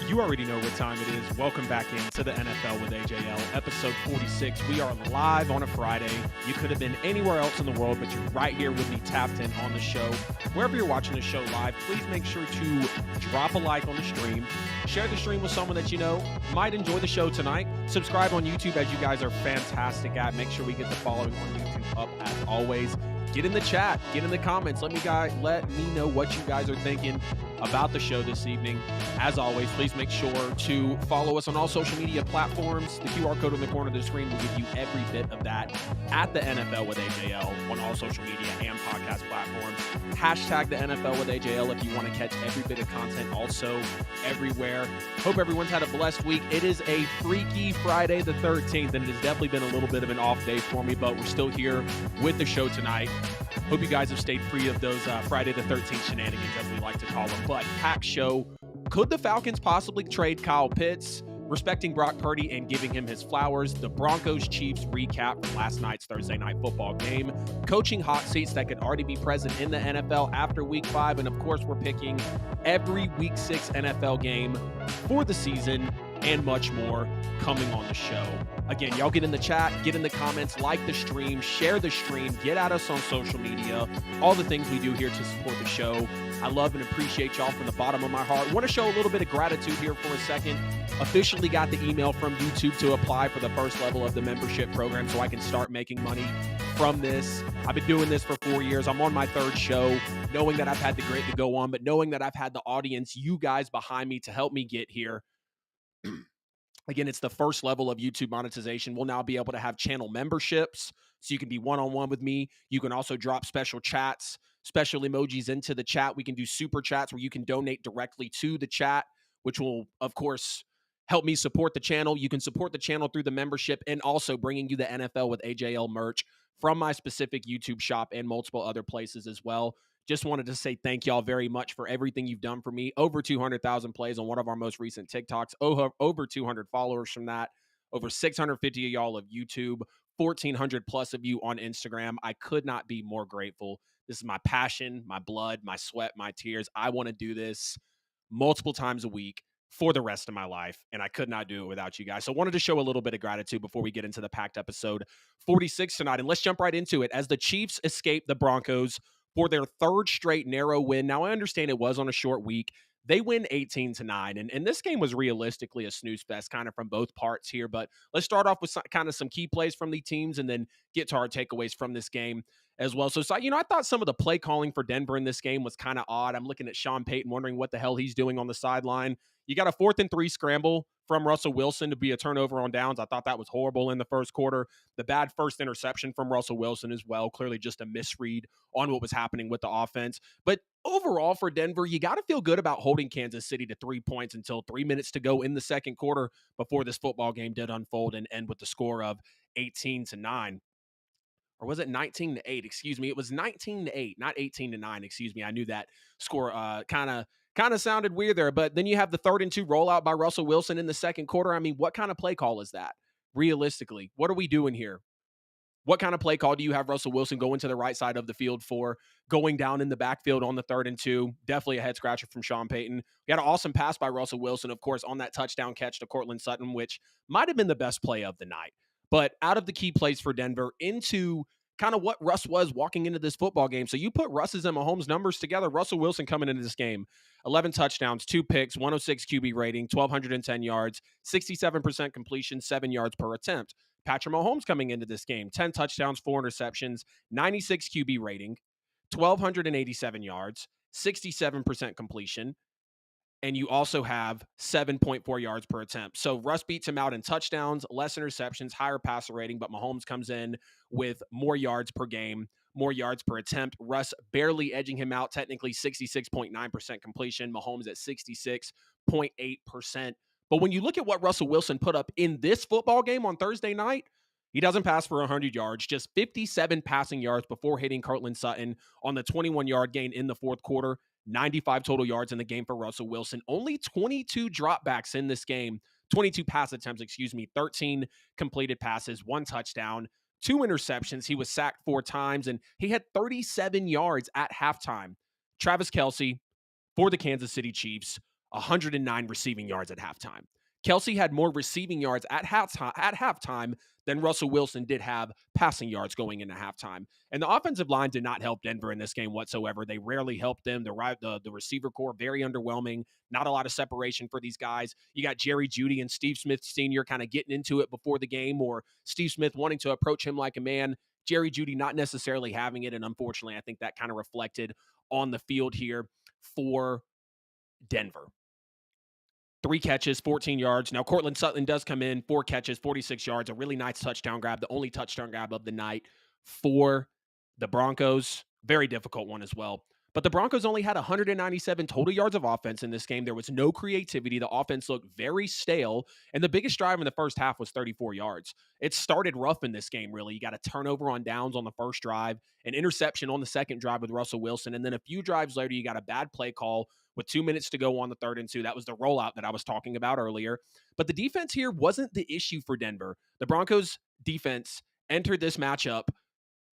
You already know what time it is. Welcome back into the NFL with AJL, episode 46. We are live on a Friday. You could have been anywhere else in the world, but you're right here with me, tapped in on the show. Wherever you're watching the show live, please make sure to drop a like on the stream. Share the stream with someone that you know might enjoy the show tonight. Subscribe on YouTube, as you guys are fantastic at. Make sure we get the following on YouTube up as always. Get in the chat, get in the comments. Let me know what you guys are thinking about the show this evening. As always, please make sure to follow us on all social media platforms. The QR code on the corner of the screen will give you every bit of that at the NFL with AJL on all social media and podcast platforms. Hashtag the NFL with AJL if you want to catch every bit of content also everywhere. Hope everyone's had a blessed week. It is a freaky Friday the 13th, and it has definitely been a little bit of an off day for me, but we're still here with the show tonight. Hope you guys have stayed free of those Friday the 13th shenanigans, as we like to call them. But packed show. Could the Falcons possibly trade Kyle Pitts? Respecting Brock Purdy and giving him his flowers. The Broncos-Chiefs recap from last night's Thursday night football game. Coaching hot seats that could already be present in the NFL after Week 5. And, of course, we're picking every Week 6 NFL game for the season and much more coming on the show. Again, y'all get in the chat, get in the comments, like the stream, share the stream, get at us on social media, all the things we do here to support the show. I love and appreciate y'all from the bottom of my heart. I want to show a little bit of gratitude here for a second. Officially got the email from YouTube to apply for the first level of the membership program so I can start making money from this. I've been doing this for 4 years. I'm on my third show, knowing that I've had the grit to go on, but knowing that I've had the audience, you guys behind me to help me get here. Again, it's the first level of YouTube monetization. We'll now be able to have channel memberships, so you can be one-on-one with me. You can also drop special chats, special emojis into the chat. We can do super chats where you can donate directly to the chat, which will, of course, help me support the channel. You can support the channel through the membership and also bringing you the NFL with AJL merch from my specific YouTube shop and multiple other places as well. Just wanted to say thank y'all very much for everything you've done for me. Over 200,000 plays on one of our most recent TikToks. Over 200 followers from that. Over 650 of y'all of YouTube. 1,400 plus of you on Instagram. I could not be more grateful. This is my passion, my blood, my sweat, my tears. I want to do this multiple times a week for the rest of my life, and I could not do it without you guys. So I wanted to show a little bit of gratitude before we get into the packed episode 46 tonight. And let's jump right into it. As the Chiefs escape the Broncos for their third straight narrow win. Now, I understand it was on a short week. They win 18-9, and this game was realistically a snooze fest kind of from both parts here. But let's start off with some key plays from the teams and then get to our takeaways from this game as well. So, I thought some of the play calling for Denver in this game was kind of odd. I'm looking at Sean Payton wondering what the hell he's doing on the sideline. You got a 4th and 3 scramble from Russell Wilson to be a turnover on downs. I thought that was horrible in the first quarter. The bad first interception from Russell Wilson as well. Clearly just a misread on what was happening with the offense. But overall for Denver, you got to feel good about holding Kansas City to 3 points until 3 minutes to go in the second quarter before this football game did unfold and end with the score of 18-9. Or was it 19-8? Excuse me. It was 19-8, not 18-9. Excuse me. I knew that score kind of sounded weird there. But then you have the 3rd and 2 rollout by Russell Wilson in the second quarter. I mean, what kind of play call is that? Realistically, what are we doing here? What kind of play call do you have Russell Wilson going to the right side of the field for, going down in the backfield on the 3rd and 2? Definitely a head scratcher from Sean Payton. We had an awesome pass by Russell Wilson, of course, on that touchdown catch to Cortland Sutton, which might have been the best play of the night. But out of the key plays for Denver into kind of what Russ was walking into this football game. So you put Russ's and Mahomes' numbers together. Russell Wilson coming into this game, 11 touchdowns, 2 picks, 106 QB rating, 1,210 yards, 67% completion, 7 yards per attempt. Patrick Mahomes coming into this game, 10 touchdowns, 4 interceptions, 96 QB rating, 1,287 yards, 67% completion. And you also have 7.4 yards per attempt. So Russ beats him out in touchdowns, less interceptions, higher passer rating, but Mahomes comes in with more yards per game, more yards per attempt. Russ barely edging him out, technically 66.9% completion. Mahomes at 66.8%. But when you look at what Russell Wilson put up in this football game on Thursday night, he doesn't pass for 100 yards, just 57 passing yards before hitting Cortland Sutton on the 21-yard gain in the fourth quarter. 95 total yards in the game for Russell Wilson. Only 22 dropbacks in this game. 22 pass attempts, 13 completed passes, 1 touchdown, 2 interceptions. He was sacked 4 times, and he had 37 yards at halftime. Travis Kelce for the Kansas City Chiefs, 109 receiving yards at halftime. Kelsey had more receiving yards at halftime than Russell Wilson did have passing yards going into halftime. And the offensive line did not help Denver in this game whatsoever. They rarely helped them. The receiver core, very underwhelming. Not a lot of separation for these guys. You got Jerry Jeudy and Steve Smith Sr. kind of getting into it before the game, or Steve Smith wanting to approach him like a man. Jerry Jeudy not necessarily having it. And unfortunately, I think that kind of reflected on the field here for Denver. 3 catches, 14 yards. Now, Cortland Sutton does come in, 4 catches, 46 yards, a really nice touchdown grab, the only touchdown grab of the night for the Broncos. Very difficult one as well. But the Broncos only had 197 total yards of offense in this game. There was no creativity. The offense looked very stale. And the biggest drive in the first half was 34 yards. It started rough in this game, really. You got a turnover on downs on the first drive, an interception on the second drive with Russell Wilson. And then a few drives later, you got a bad play call with 2 minutes to go on the 3rd and 2. That was the rollout that I was talking about earlier. But the defense here wasn't the issue for Denver. The Broncos defense entered this matchup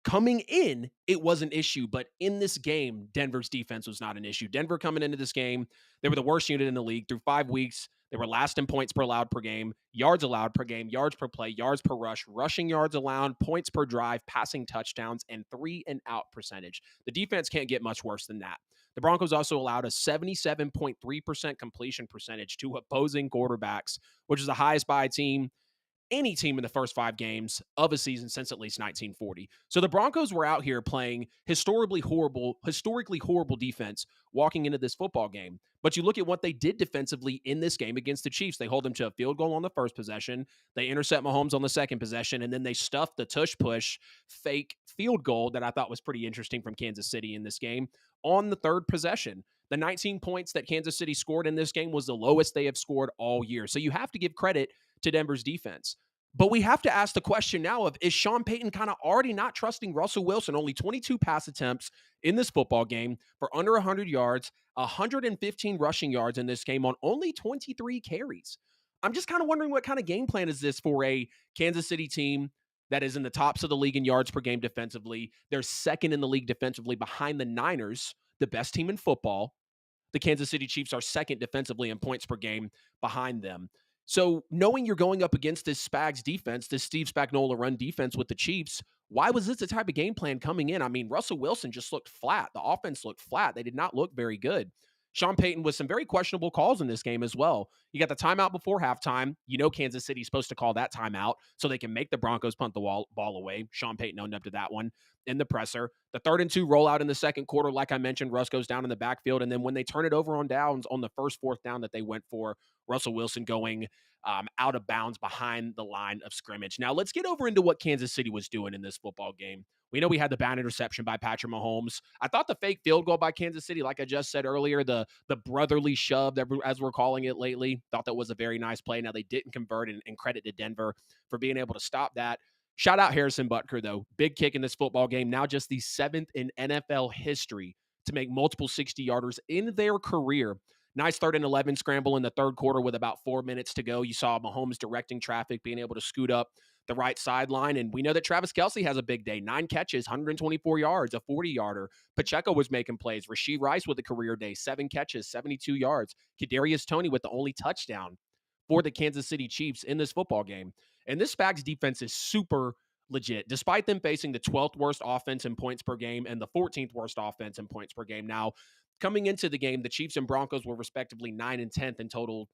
coming in, it was an issue, but in this game, Denver's defense was not an issue. Denver coming into this game, they were the worst unit in the league through 5 weeks. They were last in points per allowed per game, yards allowed per game, yards per play, yards per rush, rushing yards allowed, points per drive, passing touchdowns, and 3-and-out percentage. The defense can't get much worse than that. The Broncos also allowed a 77.3% completion percentage to opposing quarterbacks, which is the highest by a team, any team in the first 5 games of a season since at least 1940. So the Broncos were out here playing historically horrible defense walking into this football game. But you look at what they did defensively in this game against the Chiefs. They hold them to a field goal on the first possession. They intercept Mahomes on the second possession, and then they stuff the tush push fake field goal that I thought was pretty interesting from Kansas City in this game on the 3rd possession. The 19 points that Kansas City scored in this game was the lowest they have scored all year. So you have to give credit to Denver's defense. But we have to ask the question now of, is Sean Payton kind of already not trusting Russell Wilson? Only 22 pass attempts in this football game for under 100 yards, 115 rushing yards in this game on only 23 carries. I'm just kind of wondering, what kind of game plan is this for a Kansas City team that is in the tops of the league in yards per game defensively? They're second in the league defensively behind the Niners, the best team in football. The Kansas City Chiefs are second defensively in points per game behind them. So knowing you're going up against this Spags defense, this Steve Spagnuolo run defense with the Chiefs, why was this the type of game plan coming in? I mean, Russell Wilson just looked flat. The offense looked flat. They did not look very good. Sean Payton with some very questionable calls in this game as well. You got the timeout before halftime. You know Kansas City's supposed to call that timeout so they can make the Broncos punt the ball away. Sean Payton owned up to that one in the presser. The 3rd and 2 rollout in the second quarter, like I mentioned, Russ goes down in the backfield. And then when they turn it over on downs on the first 4th down that they went for, Russell Wilson going out of bounds behind the line of scrimmage. Now, let's get over into what Kansas City was doing in this football game. We know we had the bad interception by Patrick Mahomes. I thought the fake field goal by Kansas City, like I just said earlier, the brotherly shove, as we're calling it lately, thought that was a very nice play. Now, they didn't convert, and credit to Denver for being able to stop that. Shout out Harrison Butker, though. Big kick in this football game. Now just the 7th in NFL history to make multiple 60-yarders in their career. Nice 3rd and 11 scramble in the 3rd quarter with about 4 minutes to go. You saw Mahomes directing traffic, being able to scoot up the right sideline. And we know that Travis Kelce has a big day. 9 catches, 124 yards, a 40-yarder. Pacheco was making plays. Rashee Rice with a career day, 7 catches, 72 yards. Kadarius Toney with the only touchdown for the Kansas City Chiefs in this football game. And this Spags defense is super legit, despite them facing the 12th worst offense in points per game and the 14th worst offense in points per game. Now, coming into the game, the Chiefs and Broncos were respectively 9th and 10th in total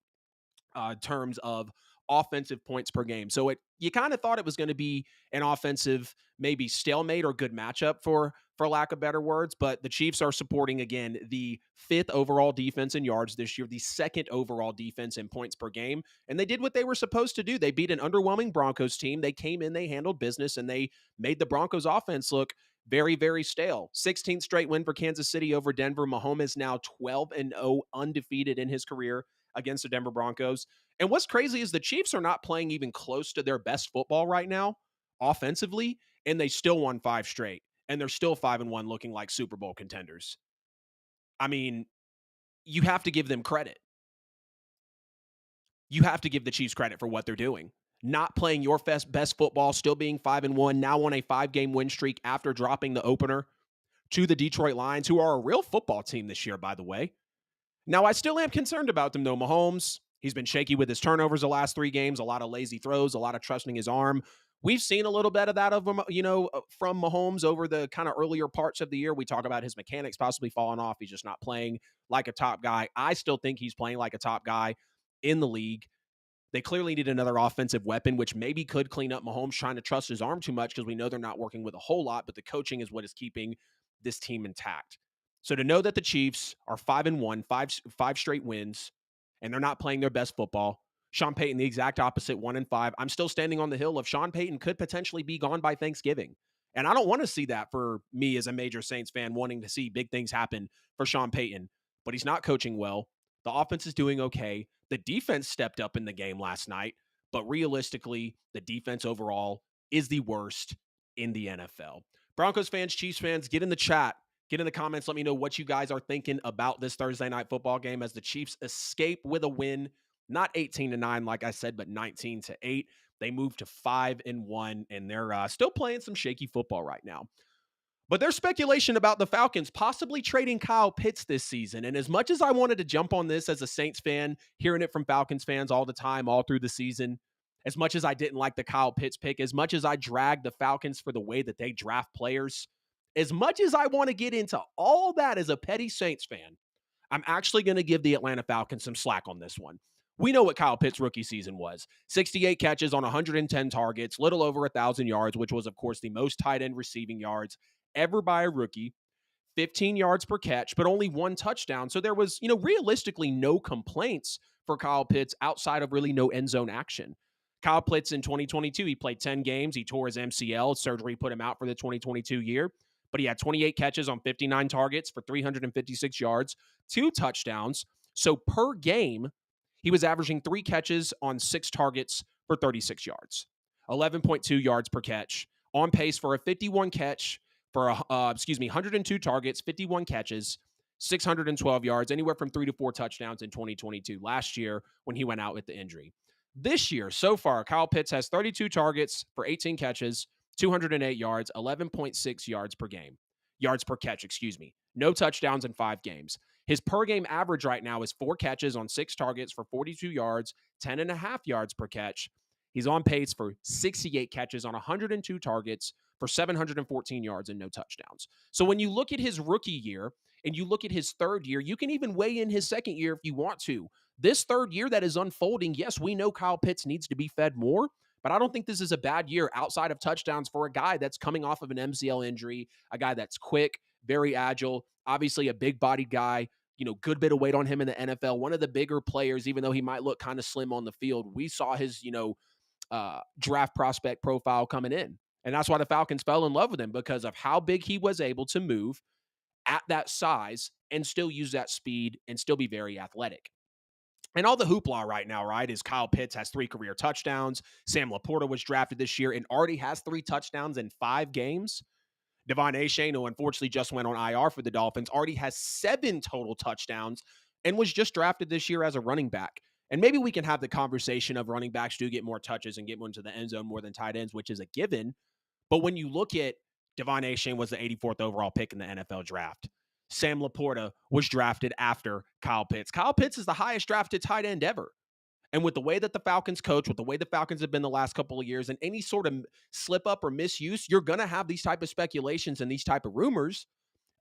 terms of offensive points per game. So you kind of thought it was going to be an offensive, maybe stalemate or good matchup for lack of better words, but the Chiefs are supporting, again, the 5th overall defense in yards this year, the 2nd overall defense in points per game, and they did what they were supposed to do. They beat an underwhelming Broncos team. They came in, they handled business, and they made the Broncos offense look very, very stale. 16th straight win for Kansas City over Denver. Mahomes is now 12-0 undefeated in his career against the Denver Broncos. And what's crazy is the Chiefs are not playing even close to their best football right now offensively, and they still won 5 straight. And they're still 5-1 looking like Super Bowl contenders. I mean, you have to give them credit. You have to give the Chiefs credit for what they're doing. Not playing your best football, still being 5-1, now on a 5-game win streak after dropping the opener to the Detroit Lions, who are a real football team this year, by the way. Now, I still am concerned about them, though. Mahomes, he's been shaky with his turnovers the last 3 games, a lot of lazy throws, a lot of trusting his arm. We've seen a little bit of that of him, from Mahomes over the kind of earlier parts of the year. We talk about his mechanics possibly falling off. He's just not playing like a top guy. I still think he's playing like a top guy in the league. They clearly need another offensive weapon, which maybe could clean up Mahomes trying to trust his arm too much because we know they're not working with a whole lot, but the coaching is what is keeping this team intact. So to know that the Chiefs are 5-1, five straight wins, and they're not playing their best football. Sean Payton, the exact opposite, 1-5. I'm still standing on the hill of Sean Payton could potentially be gone by Thanksgiving. And I don't want to see that for me as a major Saints fan, wanting to see big things happen for Sean Payton, but he's not coaching well. The offense is doing okay. The defense stepped up in the game last night, but realistically, the defense overall is the worst in the NFL. Broncos fans, Chiefs fans, get in the chat. Get in the comments. Let me know what you guys are thinking about this Thursday night football game as the Chiefs escape with a win. Not 18-9, like I said, but 19-8. They move to 5-1, and they're still playing some shaky football right now. But there's speculation about the Falcons possibly trading Kyle Pitts this season. And as much as I wanted to jump on this as a Saints fan, hearing it from Falcons fans all the time, all through the season, as much as I didn't like the Kyle Pitts pick, as much as I dragged the Falcons for the way that they draft players, as much as I want to get into all that as a petty Saints fan, I'm actually going to give the Atlanta Falcons some slack on this one. We know what Kyle Pitts' rookie season was. 68 catches on 110 targets, little over 1,000 yards, which was, of course, the most tight end receiving yards ever by a rookie. 15 yards per catch, but only one touchdown. So there was, realistically no complaints for Kyle Pitts outside of really no end zone action. Kyle Pitts in 2022, he played 10 games. He tore his MCL. Surgery put him out for the 2022 year, but he had 28 catches on 59 targets for 356 yards, 2 touchdowns. So per game, he was averaging 3 catches on 6 targets for 36 yards, 11.2 yards per catch, on pace for a 51 catch for 102 targets, 51 catches, 612 yards, anywhere from 3 to 4 touchdowns in 2022. Last year when he went out with the injury. This year, so far, Kyle Pitts has 32 targets for 18 catches, 208 yards, 11.6 yards per game. Yards per catch, No touchdowns in 5 games. His per game average right now is 4 catches on 6 targets for 42 yards, 10.5 yards per catch. He's on pace for 68 catches on 102 targets for 714 yards and no touchdowns. So when you look at his rookie year and you look at his third year, you can even weigh in his second year if you want to. This third year that is unfolding, yes, we know Kyle Pitts needs to be fed more, but I don't think this is a bad year outside of touchdowns for a guy that's coming off of an MCL injury, a guy that's quick, very agile, obviously a big-bodied guy, good bit of weight on him in the NFL, one of the bigger players, even though he might look kind of slim on the field. We saw his, draft prospect profile coming in. And that's why the Falcons fell in love with him, because of how big he was able to move at that size and still use that speed and still be very athletic. And all the hoopla right now, right, is Kyle Pitts has 3 career touchdowns. Sam Laporta was drafted this year and already has 3 touchdowns in 5 games. Devon Achane, who unfortunately just went on IR for the Dolphins, already has 7 total touchdowns and was just drafted this year as a running back. And maybe we can have the conversation of running backs do get more touches and get more into the end zone more than tight ends, which is a given. But when you look at Devon Achane was the 84th overall pick in the NFL draft. Sam Laporta was drafted after Kyle Pitts. Kyle Pitts is the highest drafted tight end ever. And with the way that the Falcons coach, with the way the Falcons have been the last couple of years, and any sort of slip up or misuse, you're going to have these type of speculations and these type of rumors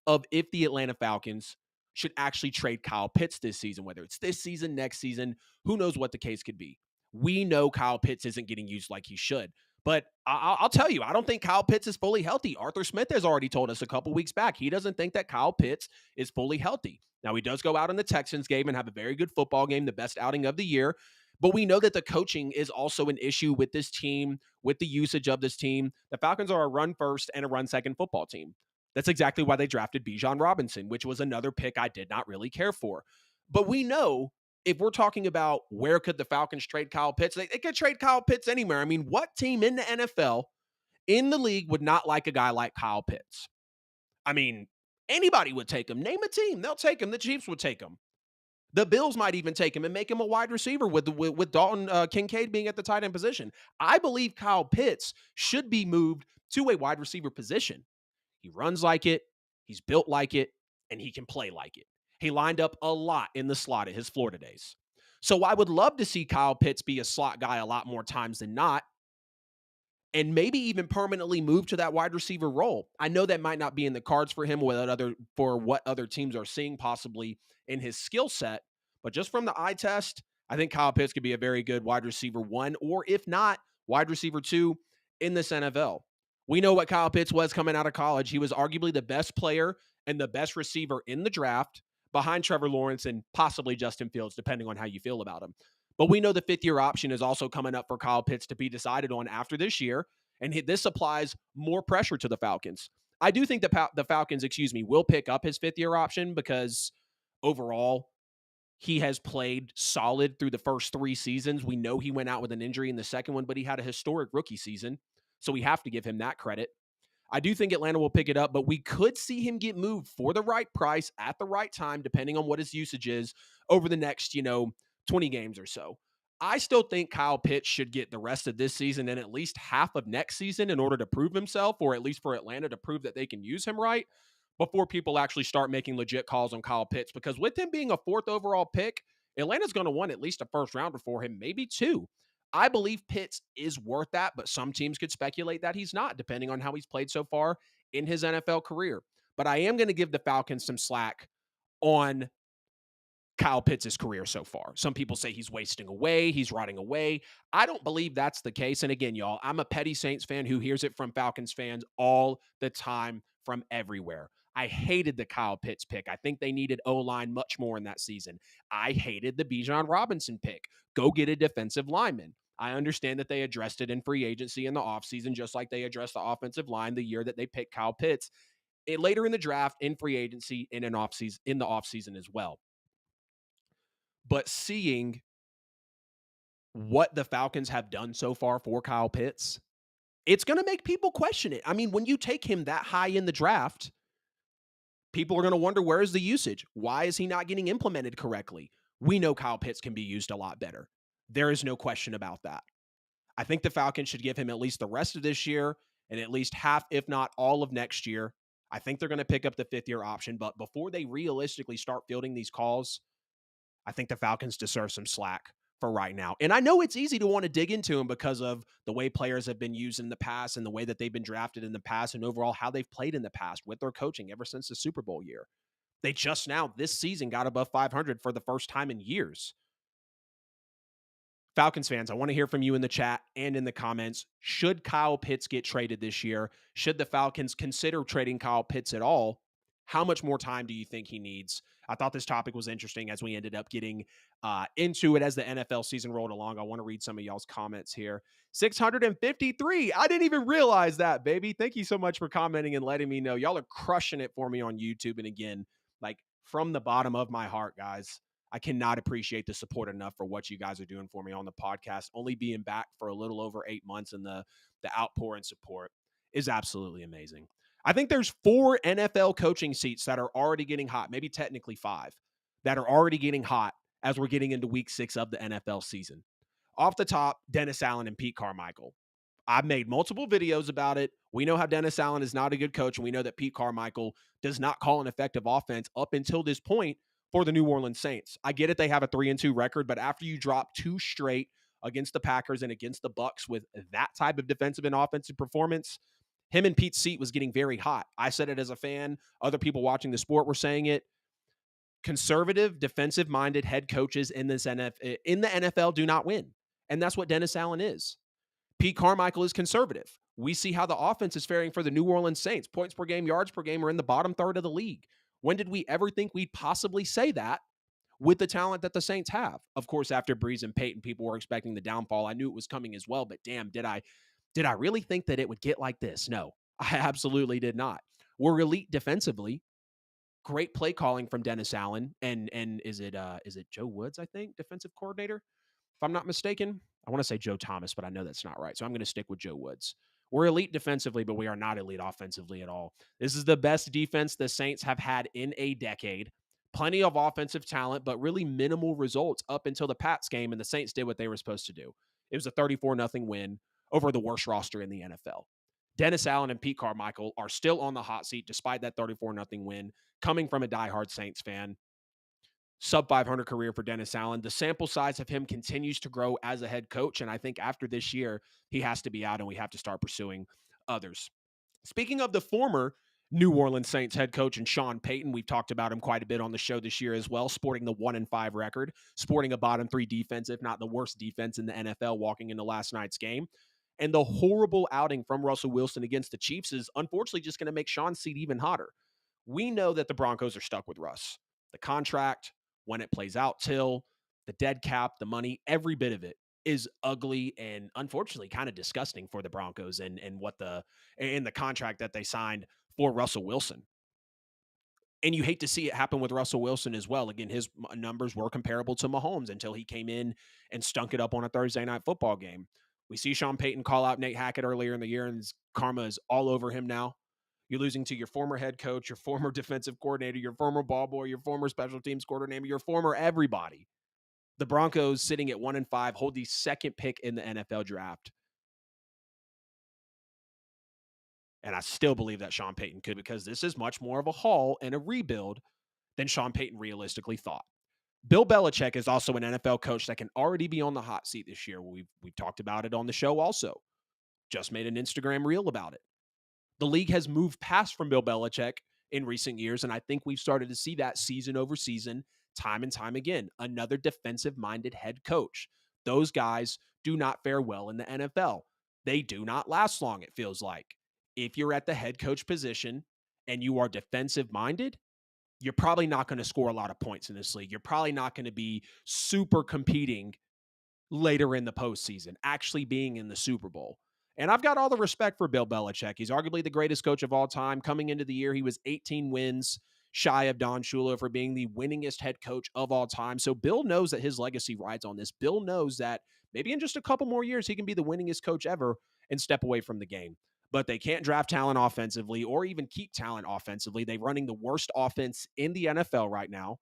of if the Atlanta Falcons should actually trade Kyle Pitts this season, whether it's this season, next season, who knows what the case could be. We know Kyle Pitts isn't getting used like he should. But I'll tell you, I don't think Kyle Pitts is fully healthy. Arthur Smith has already told us a couple weeks back he doesn't think that Kyle Pitts is fully healthy. Now, he does go out in the Texans game and have a very good football game, the best outing of the year. But we know that the coaching is also an issue with this team, with the usage of this team. The Falcons are a run-first and a run-second football team. That's exactly why they drafted Bijan Robinson, which was another pick I did not really care for. But we know if we're talking about where could the Falcons trade Kyle Pitts, they could trade Kyle Pitts anywhere. I mean, what team in the NFL, in the league, would not like a guy like Kyle Pitts? I mean, anybody would take him. Name a team. They'll take him. The Chiefs would take him. The Bills might even take him and make him a wide receiver with Dalton Kincaid being at the tight end position. I believe Kyle Pitts should be moved to a wide receiver position. He runs like it, he's built like it, and he can play like it. He lined up a lot in the slot at his Florida days. So I would love to see Kyle Pitts be a slot guy a lot more times than not, and maybe even permanently move to that wide receiver role. I know that might not be in the cards for him for what other teams are seeing possibly in his skill set, but just from the eye test, I think Kyle Pitts could be a very good wide receiver one, or if not, wide receiver two in this NFL. We know what Kyle Pitts was coming out of college. He was arguably the best player and the best receiver in the draft behind Trevor Lawrence and possibly Justin Fields, depending on how you feel about him. But we know the fifth-year option is also coming up for Kyle Pitts to be decided on after this year, and this applies more pressure to the Falcons. I do think the Falcons, will pick up his fifth-year option because overall he has played solid through the first 3 seasons. We know he went out with an injury in the second one, but he had a historic rookie season, so we have to give him that credit. I do think Atlanta will pick it up, but we could see him get moved for the right price at the right time, depending on what his usage is over the next, 20 games or so. I still think Kyle Pitts should get the rest of this season and at least half of next season in order to prove himself, or at least for Atlanta to prove that they can use him right before people actually start making legit calls on Kyle Pitts. Because with him being a 4th overall pick, Atlanta's going to want at least a first rounder for him, maybe 2. I believe Pitts is worth that, but some teams could speculate that he's not, depending on how he's played so far in his NFL career. But I am going to give the Falcons some slack on Kyle Pitts' career so far. Some people say he's wasting away, he's rotting away. I don't believe that's the case. And again, y'all, I'm a petty Saints fan who hears it from Falcons fans all the time from everywhere. I hated the Kyle Pitts pick. I think they needed O-line much more in that season. I hated the Bijan Robinson pick. Go get a defensive lineman. I understand that they addressed it in free agency in the offseason, just like they addressed the offensive line the year that they picked Kyle Pitts. Later in the draft, in free agency, in the offseason as well. But seeing what the Falcons have done so far for Kyle Pitts, it's going to make people question it. I mean, when you take him that high in the draft, people are going to wonder, where is the usage? Why is he not getting implemented correctly? We know Kyle Pitts can be used a lot better. There is no question about that. I think the Falcons should give him at least the rest of this year and at least half, if not all of next year. I think they're going to pick up the 5th-year option, but before they realistically start fielding these calls, I think the Falcons deserve some slack for right now. And I know it's easy to want to dig into them because of the way players have been used in the past and the way that they've been drafted in the past and overall how they've played in the past with their coaching ever since the Super Bowl year. They just now this season got above 500 for the first time in years. Falcons fans, I want to hear from you in the chat and in the comments. Should Kyle Pitts get traded this year? Should the Falcons consider trading Kyle Pitts at all? How much more time do you think he needs? I thought this topic was interesting as we ended up getting into it as the NFL season rolled along. I want to read some of y'all's comments here. 653. I didn't even realize that, baby. Thank you so much for commenting and letting me know. Y'all are crushing it for me on YouTube. And again, like from the bottom of my heart, guys, I cannot appreciate the support enough for what you guys are doing for me on the podcast. Only being back for a little over 8 months and the outpour and support is absolutely amazing. I think there's 4 NFL coaching seats that are already getting hot, maybe technically 5, that are already getting hot as we're getting into week 6 of the NFL season. Off the top, Dennis Allen and Pete Carmichael. I've made multiple videos about it. We know how Dennis Allen is not a good coach, and we know that Pete Carmichael does not call an effective offense up until this point for the New Orleans Saints. I get it, they have a 3-2 record, but after you drop 2 straight against the Packers and against the Bucs with that type of defensive and offensive performance, him and Pete's seat was getting very hot. I said it as a fan. Other people watching the sport were saying it. Conservative, defensive-minded head coaches in the NFL do not win, and that's what Dennis Allen is. Pete Carmichael is conservative. We see how the offense is faring for the New Orleans Saints. Points per game, yards per game are in the bottom third of the league. When did we ever think we'd possibly say that with the talent that the Saints have? Of course, after Breeze and Peyton, people were expecting the downfall. I knew it was coming as well, but damn, did I really think that it would get like this? No, I absolutely did not. We're elite defensively. Great play calling from Dennis Allen. And is it Joe Woods, I think, defensive coordinator? If I'm not mistaken. I want to say Joe Thomas, but I know that's not right. So I'm going to stick with Joe Woods. We're elite defensively, but we are not elite offensively at all. This is the best defense the Saints have had in a decade. Plenty of offensive talent, but really minimal results up until the Pats game, and the Saints did what they were supposed to do. It was a 34-0 win over the worst roster in the NFL. Dennis Allen and Pete Carmichael are still on the hot seat despite that 34-0 win, coming from a diehard Saints fan. sub 500 career for Dennis Allen. The sample size of him continues to grow as a head coach. And I think after this year, he has to be out and we have to start pursuing others. Speaking of the former New Orleans Saints head coach and Sean Payton, we've talked about him quite a bit on the show this year as well, sporting the 1-5 record, sporting a bottom 3 defense, if not the worst defense in the NFL walking into last night's game. And the horrible outing from Russell Wilson against the Chiefs is unfortunately just going to make Sean's seat even hotter. We know that the Broncos are stuck with Russ. The contract, when it plays out till, the dead cap, the money, every bit of it is ugly and unfortunately kind of disgusting for the Broncos and what the contract that they signed for Russell Wilson. And you hate to see it happen with Russell Wilson as well. Again, his numbers were comparable to Mahomes until he came in and stunk it up on a Thursday night football game. We see Sean Payton call out Nate Hackett earlier in the year, and his karma is all over him now. You're losing to your former head coach, your former defensive coordinator, your former ball boy, your former special teams coordinator, your former everybody. The Broncos, sitting at 1-5, hold the second pick in the NFL draft. And I still believe that Sean Payton could, because this is much more of a haul and a rebuild than Sean Payton realistically thought. Bill Belichick is also an NFL coach that can already be on the hot seat this year. We've talked about it on the show also. Just made an Instagram reel about it. The league has moved past from Bill Belichick in recent years, and I think we've started to see that season over season, time and time again. Another defensive-minded head coach. Those guys do not fare well in the NFL. They do not last long, it feels like. If you're at the head coach position and you are defensive-minded, you're probably not going to score a lot of points in this league. You're probably not going to be super competing later in the postseason, actually being in the Super Bowl. And I've got all the respect for Bill Belichick. He's arguably the greatest coach of all time. Coming into the year, he was 18 wins shy of Don Shula for being the winningest head coach of all time. So Bill knows that his legacy rides on this. Bill knows that maybe in just a couple more years, he can be the winningest coach ever and step away from the game. But they can't draft talent offensively or even keep talent offensively. They're running the worst offense in the NFL right now.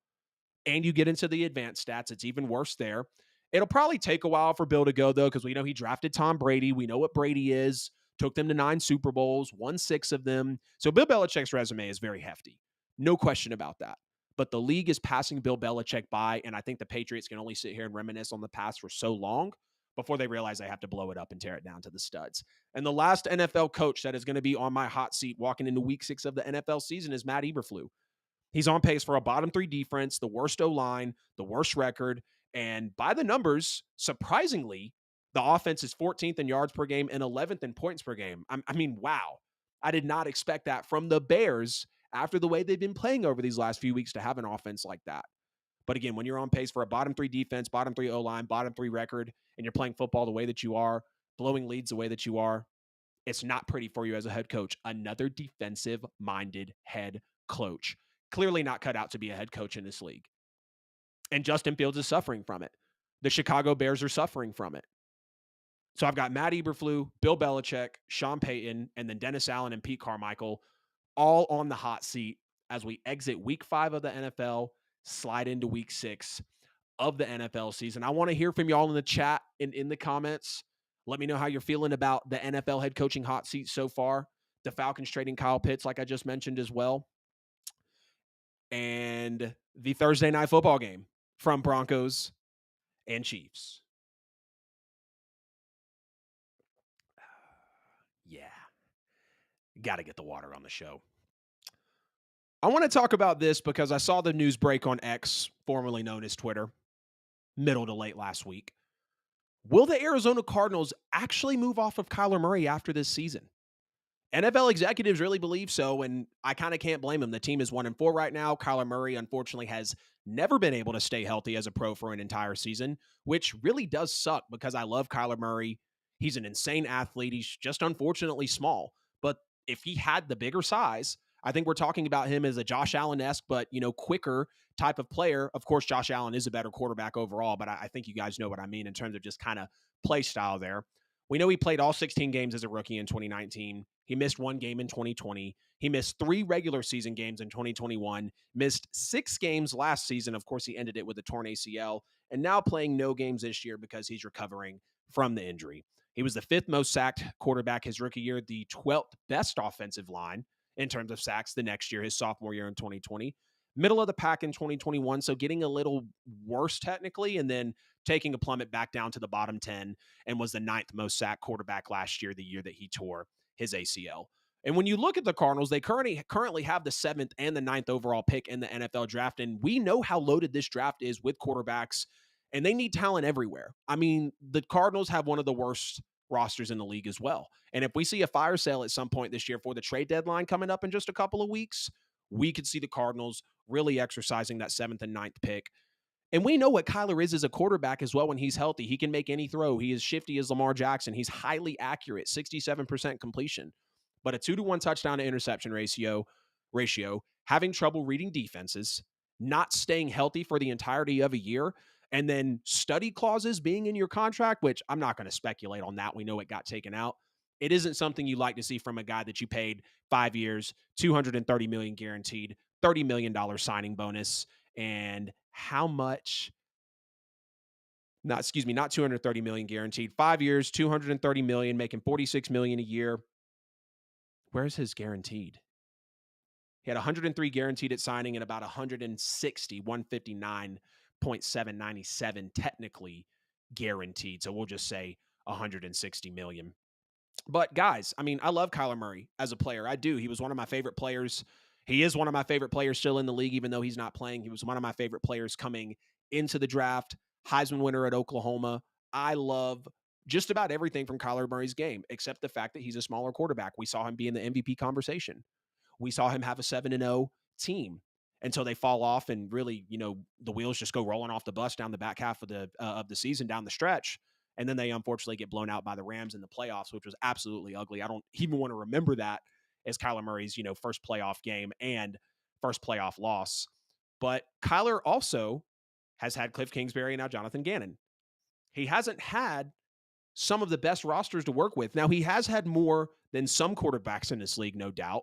And you get into the advanced stats, it's even worse there. It'll probably take a while for Bill to go, though, because we know he drafted Tom Brady. We know what Brady is. Took them to 9 Super Bowls, won 6 of them. So Bill Belichick's resume is very hefty. No question about that. But the league is passing Bill Belichick by, and I think the Patriots can only sit here and reminisce on the past for so long before they realize they have to blow it up and tear it down to the studs. And the last NFL coach that is going to be on my hot seat walking into week 6 of the NFL season is Matt Eberflus. He's on pace for a bottom 3 defense, the worst O-line, the worst record. And by the numbers, surprisingly, the offense is 14th in yards per game and 11th in points per game. I mean, wow. I did not expect that from the Bears after the way they've been playing over these last few weeks to have an offense like that. But again, when you're on pace for a bottom 3 defense, bottom 3 O-line, bottom 3 record, and you're playing football the way that you are, blowing leads the way that you are, it's not pretty for you as a head coach. Another defensive-minded head coach. Clearly not cut out to be a head coach in this league. And Justin Fields is suffering from it. The Chicago Bears are suffering from it. So I've got Matt Eberflus, Bill Belichick, Sean Payton, and then Dennis Allen and Pete Carmichael all on the hot seat as we exit week 5 of the NFL, slide into week 6 of the NFL season. I want to hear from y'all in the chat and in the comments. Let me know how you're feeling about the NFL head coaching hot seat so far. The Falcons trading Kyle Pitts, like I just mentioned as well. And the Thursday night football game from Broncos and Chiefs. Yeah. Got to get the water on the show. I want to talk about this because I saw the news break on X, formerly known as Twitter, middle to late last week. Will the Arizona Cardinals actually move off of Kyler Murray after this season? NFL executives really believe so, and I kind of can't blame them. The team is 1-4 right now. Kyler Murray, unfortunately, has never been able to stay healthy as a pro for an entire season, which really does suck because I love Kyler Murray. He's an insane athlete. He's just unfortunately small. But if he had the bigger size, I think we're talking about him as a Josh Allen-esque, but, quicker type of player. Of course, Josh Allen is a better quarterback overall, but I think you guys know what I mean in terms of just kind of play style there. We know he played all 16 games as a rookie in 2019. He missed 1 game in 2020. He missed 3 regular season games in 2021, missed 6 games last season. Of course, he ended it with a torn ACL, and now playing no games this year because he's recovering from the injury. He was the 5th most sacked quarterback his rookie year, the 12th best offensive line in terms of sacks the next year, his sophomore year in 2020. middle of the pack in 2021. So getting a little worse technically, and then taking a plummet back down to the bottom 10, and was the ninth most sacked quarterback last year, the year that he tore his ACL. And when you look at the Cardinals, they currently have the seventh and the ninth overall pick in the NFL draft. And we know how loaded this draft is with quarterbacks, and they need talent everywhere. I mean, the Cardinals have one of the worst rosters in the league as well. And if we see a fire sale at some point this year for the trade deadline coming up in just a couple of weeks, we could see the Cardinals really exercising that seventh and ninth pick. And we know what Kyler is as a quarterback as well when he's healthy. He can make any throw. He is shifty as Lamar Jackson. He's highly accurate, 67% completion, but a 2-to-1 touchdown to interception ratio, having trouble reading defenses, not staying healthy for the entirety of a year, and then study clauses being in your contract, which I'm not going to speculate on that. We know it got taken out. It isn't something you like to see from a guy that you paid 5 years, $230 million guaranteed, $30 million signing bonus, and how much? Not 230 million guaranteed. 5 years, 230 million, making 46 million a year. Where's his guaranteed? He had 103 guaranteed at signing and about 159.797 technically guaranteed. So we'll just say 160 million. But guys, I mean, I love Kyler Murray as a player. I do. He was one of my favorite players. He is one of my favorite players still in the league, even though he's not playing. He was one of my favorite players coming into the draft. Heisman winner at Oklahoma. I love just about everything from Kyler Murray's game, except the fact that he's a smaller quarterback. We saw him be in the MVP conversation. We saw him have a 7-0 team until they fall off, and really, the wheels just go rolling off the bus down the back half of the season, down the stretch. And then they unfortunately get blown out by the Rams in the playoffs, which was absolutely ugly. I don't even want to remember that as Kyler Murray's, first playoff game and first playoff loss. But Kyler also has had Cliff Kingsbury and now Jonathan Gannon. He hasn't had some of the best rosters to work with. Now, he has had more than some quarterbacks in this league, no doubt,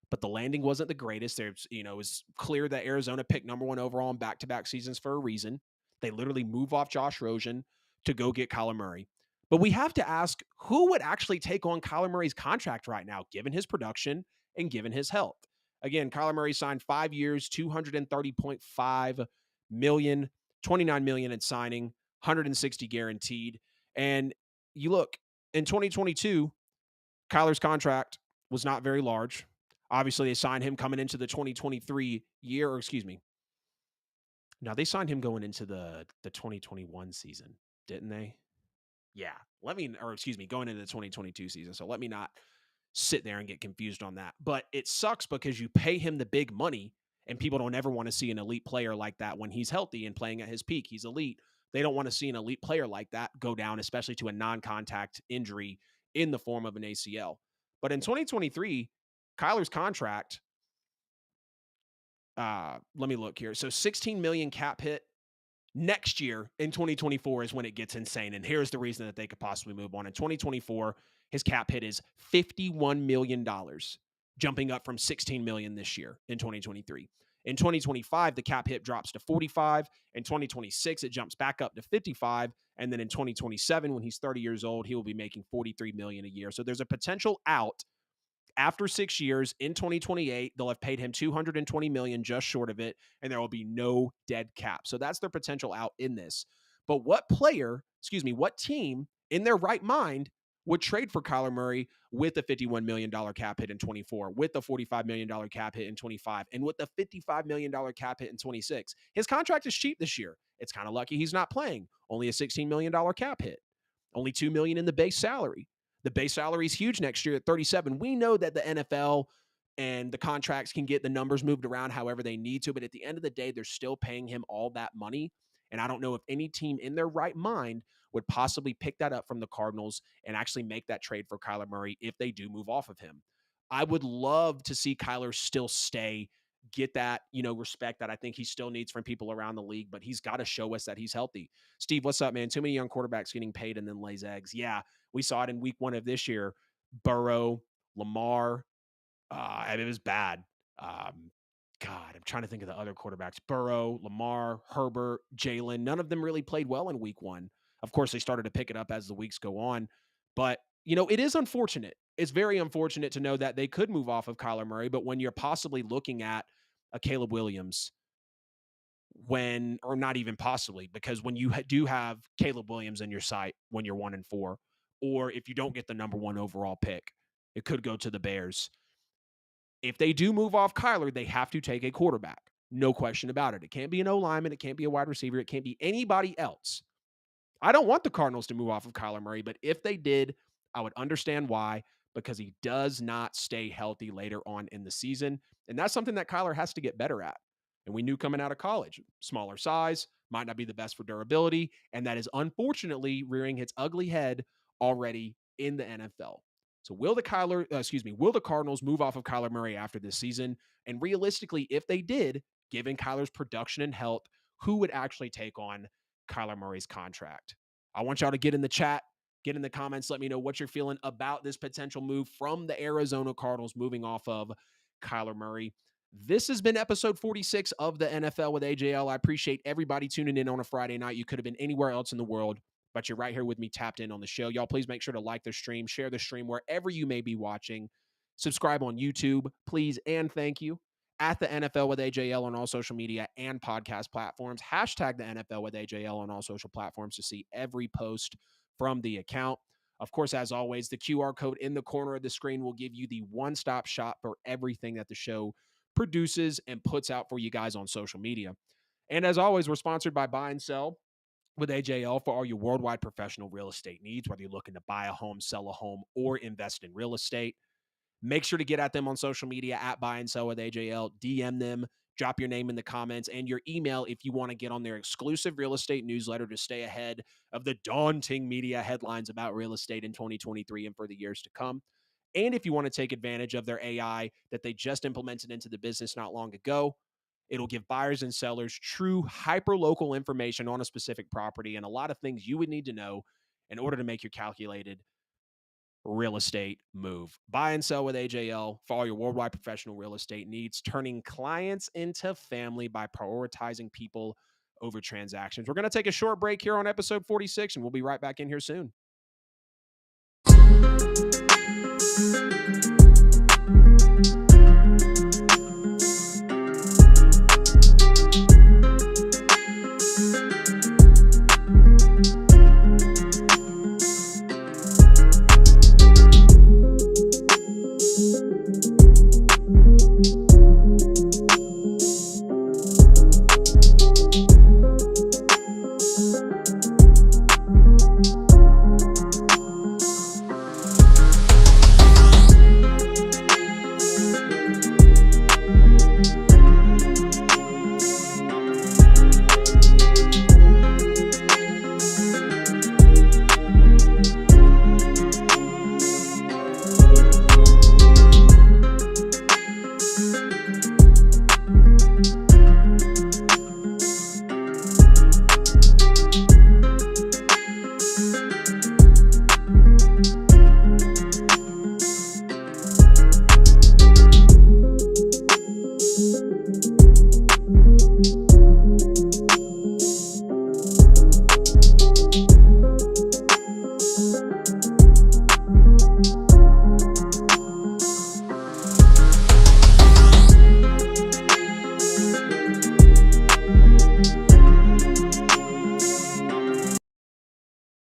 but the landing wasn't the greatest. There's, it was clear that Arizona picked number one overall in back-to-back seasons for a reason. They literally move off Josh Rosen to go get Kyler Murray. But we have to ask, who would actually take on Kyler Murray's contract right now, given his production and given his health? Again, Kyler Murray signed 5 years, $230.5 million, $29 million in signing, 160 guaranteed. And you look, in 2022, Kyler's contract was not very large. Obviously, they signed him coming into the 2023 year, or excuse me. Now, they signed him going into the 2021 season, didn't they? Yeah. Going into the 2022 season. So let me not sit there and get confused on that. But it sucks because you pay him the big money, and people don't ever want to see an elite player like that when he's healthy and playing at his peak. He's elite. They don't want to see an elite player like that go down, especially to a non-contact injury in the form of an ACL. But in 2023, Kyler's contract, let me look here. So 16 million cap hit. Next year in 2024 is when it gets insane. And here's the reason that they could possibly move on. In 2024, his cap hit is $51 million, jumping up from $16 million this year in 2023. In 2025, the cap hit drops to 45. In 2026, it jumps back up to 55. And then in 2027, when he's 30 years old, he will be making $43 million a year. So there's a potential out after 6 years in 2028. They'll have paid him $220 million, just short of it, and there will be no dead cap. So that's their potential out in this. But what team in their right mind would trade for Kyler Murray with a $51 million cap hit in 24, with a $45 million cap hit in 25, and with a $55 million cap hit in 26? His contract is cheap this year. It's kind of lucky he's not playing. Only a $16 million cap hit. Only $2 million in the base salary. The base salary is huge next year at 37. We know that the NFL and the contracts can get the numbers moved around however they need to, but at the end of the day, they're still paying him all that money. And I don't know if any team in their right mind would possibly pick that up from the Cardinals and actually make that trade for Kyler Murray if they do move off of him. I would love to see Kyler still stay, get that, respect that I think he still needs from people around the league, but he's got to show us that he's healthy. Steve, what's up, man? Too many young quarterbacks getting paid and then lays eggs. Yeah, we saw it in week 1 of this year. Burrow, Lamar, it was bad. God, I'm trying to think of the other quarterbacks. Burrow, Lamar, Herbert, Jalen. None of them really played well in week 1. Of course, they started to pick it up as the weeks go on. But, it is unfortunate. It's very unfortunate to know that they could move off of Kyler Murray. But when you're possibly looking at a Caleb Williams, or not even possibly, because when you do have Caleb Williams in your sight when you're 1-4, or if you don't get the number 1 overall pick, it could go to the Bears. If they do move off Kyler, they have to take a quarterback. No question about it. It can't be an O-lineman. It can't be a wide receiver. It can't be anybody else. I don't want the Cardinals to move off of Kyler Murray, but if they did, I would understand why, because he does not stay healthy later on in the season. And that's something that Kyler has to get better at. And we knew coming out of college, smaller size, might not be the best for durability. And that is unfortunately rearing its ugly head already in the NFL. So will the Cardinals move off of Kyler Murray after this season? And realistically, if they did, given Kyler's production and health, who would actually take on Kyler Murray's contract? I want y'all to get in the chat, get in the comments, let me know what you're feeling about this potential move from the Arizona Cardinals moving off of Kyler Murray. This has been episode 46 of the NFL with AJL. I appreciate everybody tuning in on a Friday night. You could have been anywhere else in the world, but you're right here with me, tapped in on the show. Y'all, please make sure to like the stream, share the stream wherever you may be watching. Subscribe on YouTube, please, and thank you. At the NFL with AJL on all social media and podcast platforms. Hashtag the NFL with AJL on all social platforms to see every post from the account. Of course, as always, the QR code in the corner of the screen will give you the one-stop shop for everything that the show produces and puts out for you guys on social media. And as always, we're sponsored by Buy and Sell with AJL for all your worldwide professional real estate needs, whether you're looking to buy a home, sell a home, or invest in real estate. Make sure to get at them on social media at Buy and Sell with AJL. DM them, drop your name in the comments and your email if you want to get on their exclusive real estate newsletter to stay ahead of the daunting media headlines about real estate in 2023 and for the years to come. And if you want to take advantage of their AI that they just implemented into the business not long ago, it'll give buyers and sellers true hyper-local information on a specific property and a lot of things you would need to know in order to make your calculated real estate move. Buy and Sell with AJL for all your worldwide professional real estate needs, turning clients into family by prioritizing people over transactions. We're going to take a short break here on episode 46, and we'll be right back in here soon.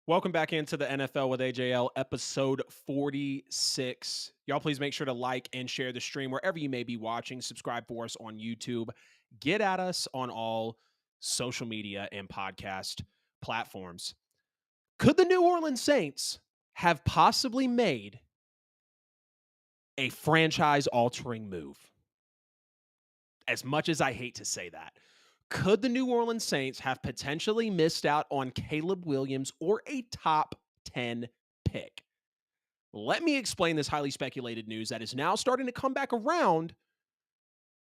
Welcome back into the NFL with AJL, episode 46. Y'all, please make sure to like and share the stream wherever you may be watching. Subscribe for us on YouTube. Get at us on all social media and podcast platforms. Could the New Orleans Saints have possibly made a franchise-altering move? As much as I hate to say that. Could the New Orleans Saints have potentially missed out on Caleb Williams or a top 10 pick? Let me explain this highly speculated news that is now starting to come back around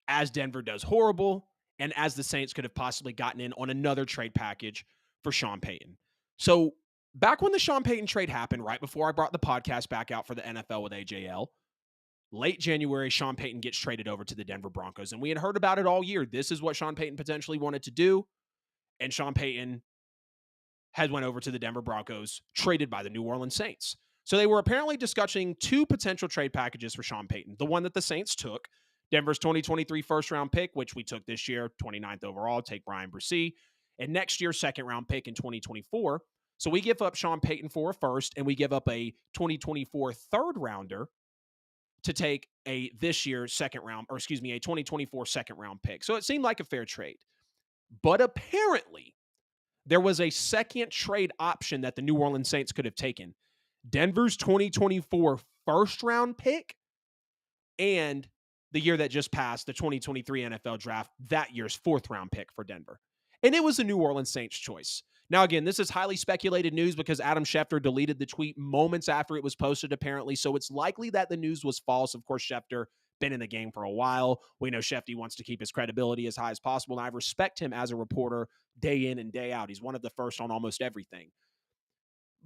as Denver does horrible and as the Saints could have possibly gotten in on another trade package for Sean Payton. So back when the Sean Payton trade happened, right before I brought the podcast back out for the NFL with AJL, late January, Sean Payton gets traded over to the Denver Broncos, and we had heard about it all year. This is what Sean Payton potentially wanted to do, and Sean Payton had went over to the Denver Broncos, traded by the New Orleans Saints. So they were apparently discussing two potential trade packages for Sean Payton. The one that the Saints took Denver's 2023 first-round pick, which we took this year, 29th overall, take Brian Bresee. And next year's second-round pick in 2024. So we give up Sean Payton for a first, and we give up a 2024 third-rounder to take a 2024 second-round pick. So it seemed like a fair trade. But apparently, there was a second trade option that the New Orleans Saints could have taken. Denver's 2024 first-round pick and the year that just passed, the 2023 NFL draft, that year's fourth-round pick for Denver. And it was the New Orleans Saints choice. Now, again, this is highly speculated news because Adam Schefter deleted the tweet moments after it was posted, apparently. So it's likely that the news was false. Of course, Schefter been in the game for a while. We know Shefty wants to keep his credibility as high as possible, and I respect him as a reporter day in and day out. He's one of the first on almost everything.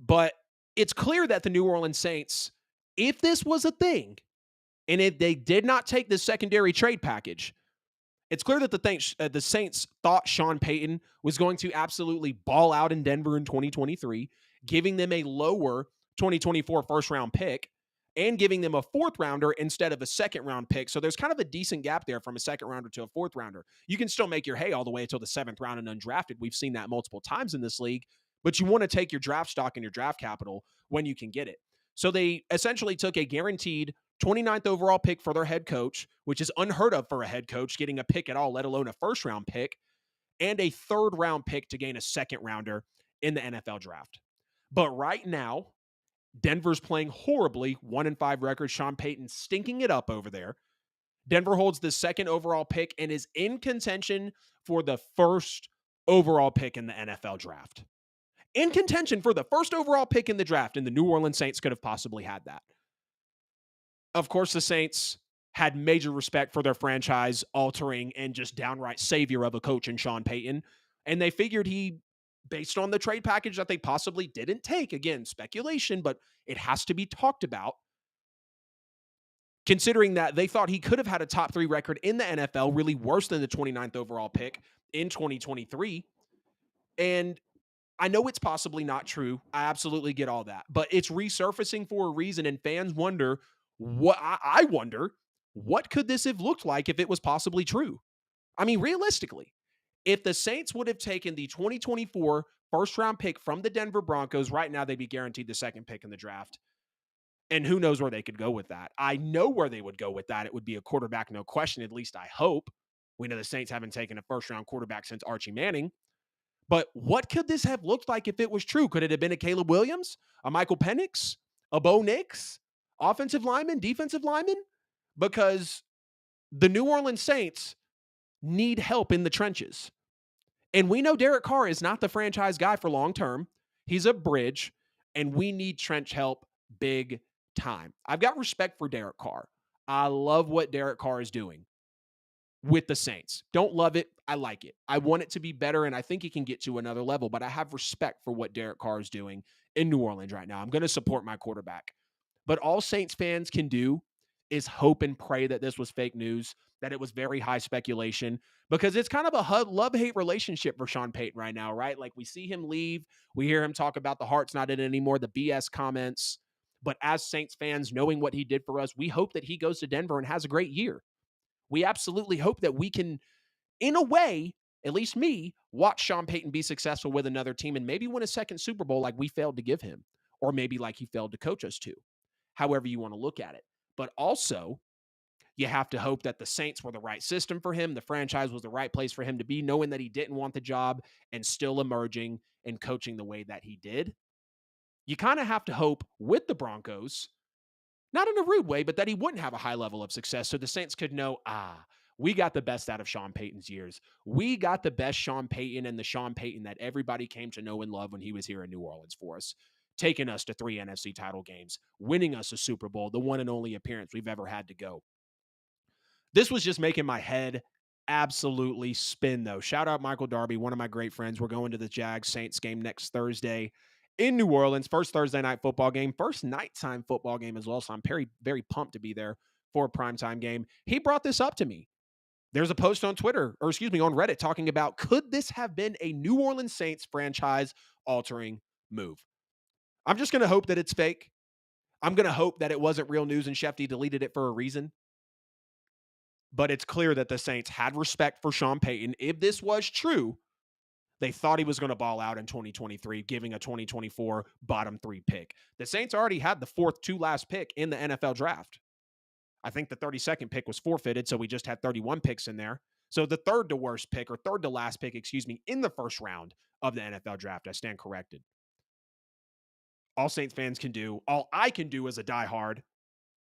But it's clear that the New Orleans Saints, if this was a thing, and if they did not take this secondary trade package, it's clear that the Saints thought Sean Payton was going to absolutely ball out in Denver in 2023, giving them a lower 2024 first-round pick and giving them a fourth-rounder instead of a second-round pick. So there's kind of a decent gap there from a second-rounder to a fourth-rounder. You can still make your hay all the way until the seventh round and undrafted. We've seen that multiple times in this league, but you want to take your draft stock and your draft capital when you can get it. So they essentially took a guaranteed 29th overall pick for their head coach, which is unheard of for a head coach getting a pick at all, let alone a first-round pick, and a third-round pick to gain a second-rounder in the NFL draft. But right now, Denver's playing horribly, 1-5 record. Sean Payton stinking it up over there. Denver holds the second overall pick and is in contention for the first overall pick in the NFL draft. In contention for the first overall pick in the draft, and the New Orleans Saints could have possibly had that. Of course, the Saints had major respect for their franchise-altering and just downright savior of a coach in Sean Payton, and they figured he, based on the trade package that they possibly didn't take, again, speculation, but it has to be talked about, considering that they thought he could have had a top 3 record in the NFL, really worse than the 29th overall pick in 2023. And I know it's possibly not true. I absolutely get all that, but it's resurfacing for a reason, and fans wonder I wonder, what could this have looked like if it was possibly true? I mean, realistically, if the Saints would have taken the 2024 first-round pick from the Denver Broncos, right now they'd be guaranteed the second pick in the draft. And who knows where they could go with that. I know where they would go with that. It would be a quarterback, no question, at least I hope. We know the Saints haven't taken a first-round quarterback since Archie Manning. But what could this have looked like if it was true? Could it have been a Caleb Williams, a Michael Penix, a Bo Nix, offensive lineman, defensive lineman? Because the New Orleans Saints need help in the trenches. And we know Derek Carr is not the franchise guy for long term. He's a bridge, and we need trench help big time. I've got respect for Derek Carr. I love what Derek Carr is doing with the Saints. Don't love it. I like it. I want it to be better, and I think he can get to another level, but I have respect for what Derek Carr is doing in New Orleans right now. I'm going to support my quarterback. But all Saints fans can do is hope and pray that this was fake news, that it was very high speculation, because it's kind of a love-hate relationship for Sean Payton right now, right? Like, we see him leave. We hear him talk about the heart's not in it anymore, the BS comments. But as Saints fans, knowing what he did for us, we hope that he goes to Denver and has a great year. We absolutely hope that we can, in a way, at least me, watch Sean Payton be successful with another team and maybe win a second Super Bowl like we failed to give him, or maybe like he failed to coach us to, however you want to look at it. But also, you have to hope that the Saints were the right system for him, the franchise was the right place for him to be, knowing that he didn't want the job and still emerging and coaching the way that he did. You kind of have to hope with the Broncos, not in a rude way, but that he wouldn't have a high level of success so the Saints could know, we got the best out of Sean Payton's years. We got the best Sean Payton and the Sean Payton that everybody came to know and love when he was here in New Orleans for us, taking us to 3 NFC title games, winning us a Super Bowl, the one and only appearance we've ever had to go. This was just making my head absolutely spin, though. Shout out Michael Darby, one of my great friends. We're going to the Jags-Saints game next Thursday in New Orleans. First Thursday night football game, first nighttime football game as well. So I'm very, very pumped to be there for a primetime game. He brought this up to me. There's a post on Twitter, on Reddit, talking about, could this have been a New Orleans Saints franchise-altering move? I'm just going to hope that it's fake. I'm going to hope that it wasn't real news and Shefty deleted it for a reason. But it's clear that the Saints had respect for Sean Payton. If this was true, they thought he was going to ball out in 2023, giving a 2024 bottom 3 pick. The Saints already had the 4th to last pick in the NFL draft. I think the 32nd pick was forfeited, so we just had 31 picks in there. So the 3rd to worst pick, or 3rd to last pick, in the first round of the NFL draft. I stand corrected. All Saints fans can do, all I can do as a diehard,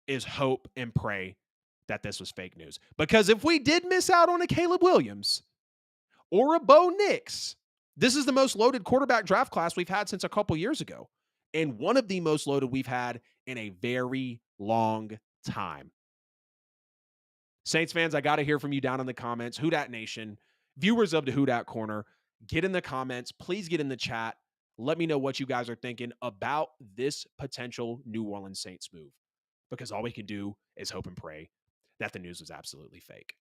is hope and pray that this was fake news. Because if we did miss out on a Caleb Williams or a Bo Nix, this is the most loaded quarterback draft class we've had since a couple years ago, and one of the most loaded we've had in a very long time. Saints fans, I got to hear from you down in the comments. Who Dat Nation, viewers of the Who Dat Corner, get in the comments. Please get in the chat. Let me know what you guys are thinking about this potential New Orleans Saints move, because all we can do is hope and pray that the news was absolutely fake.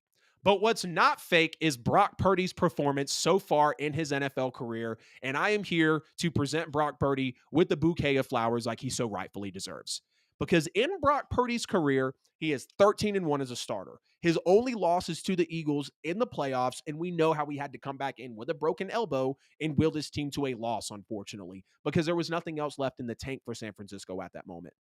But what's not fake is Brock Purdy's performance so far in his NFL career, and I am here to present Brock Purdy with the bouquet of flowers like he so rightfully deserves. Because in Brock Purdy's career, he is 13-1 as a starter. His only loss is to the Eagles in the playoffs, and we know how he had to come back in with a broken elbow and will this team to a loss, unfortunately, because there was nothing else left in the tank for San Francisco at that moment.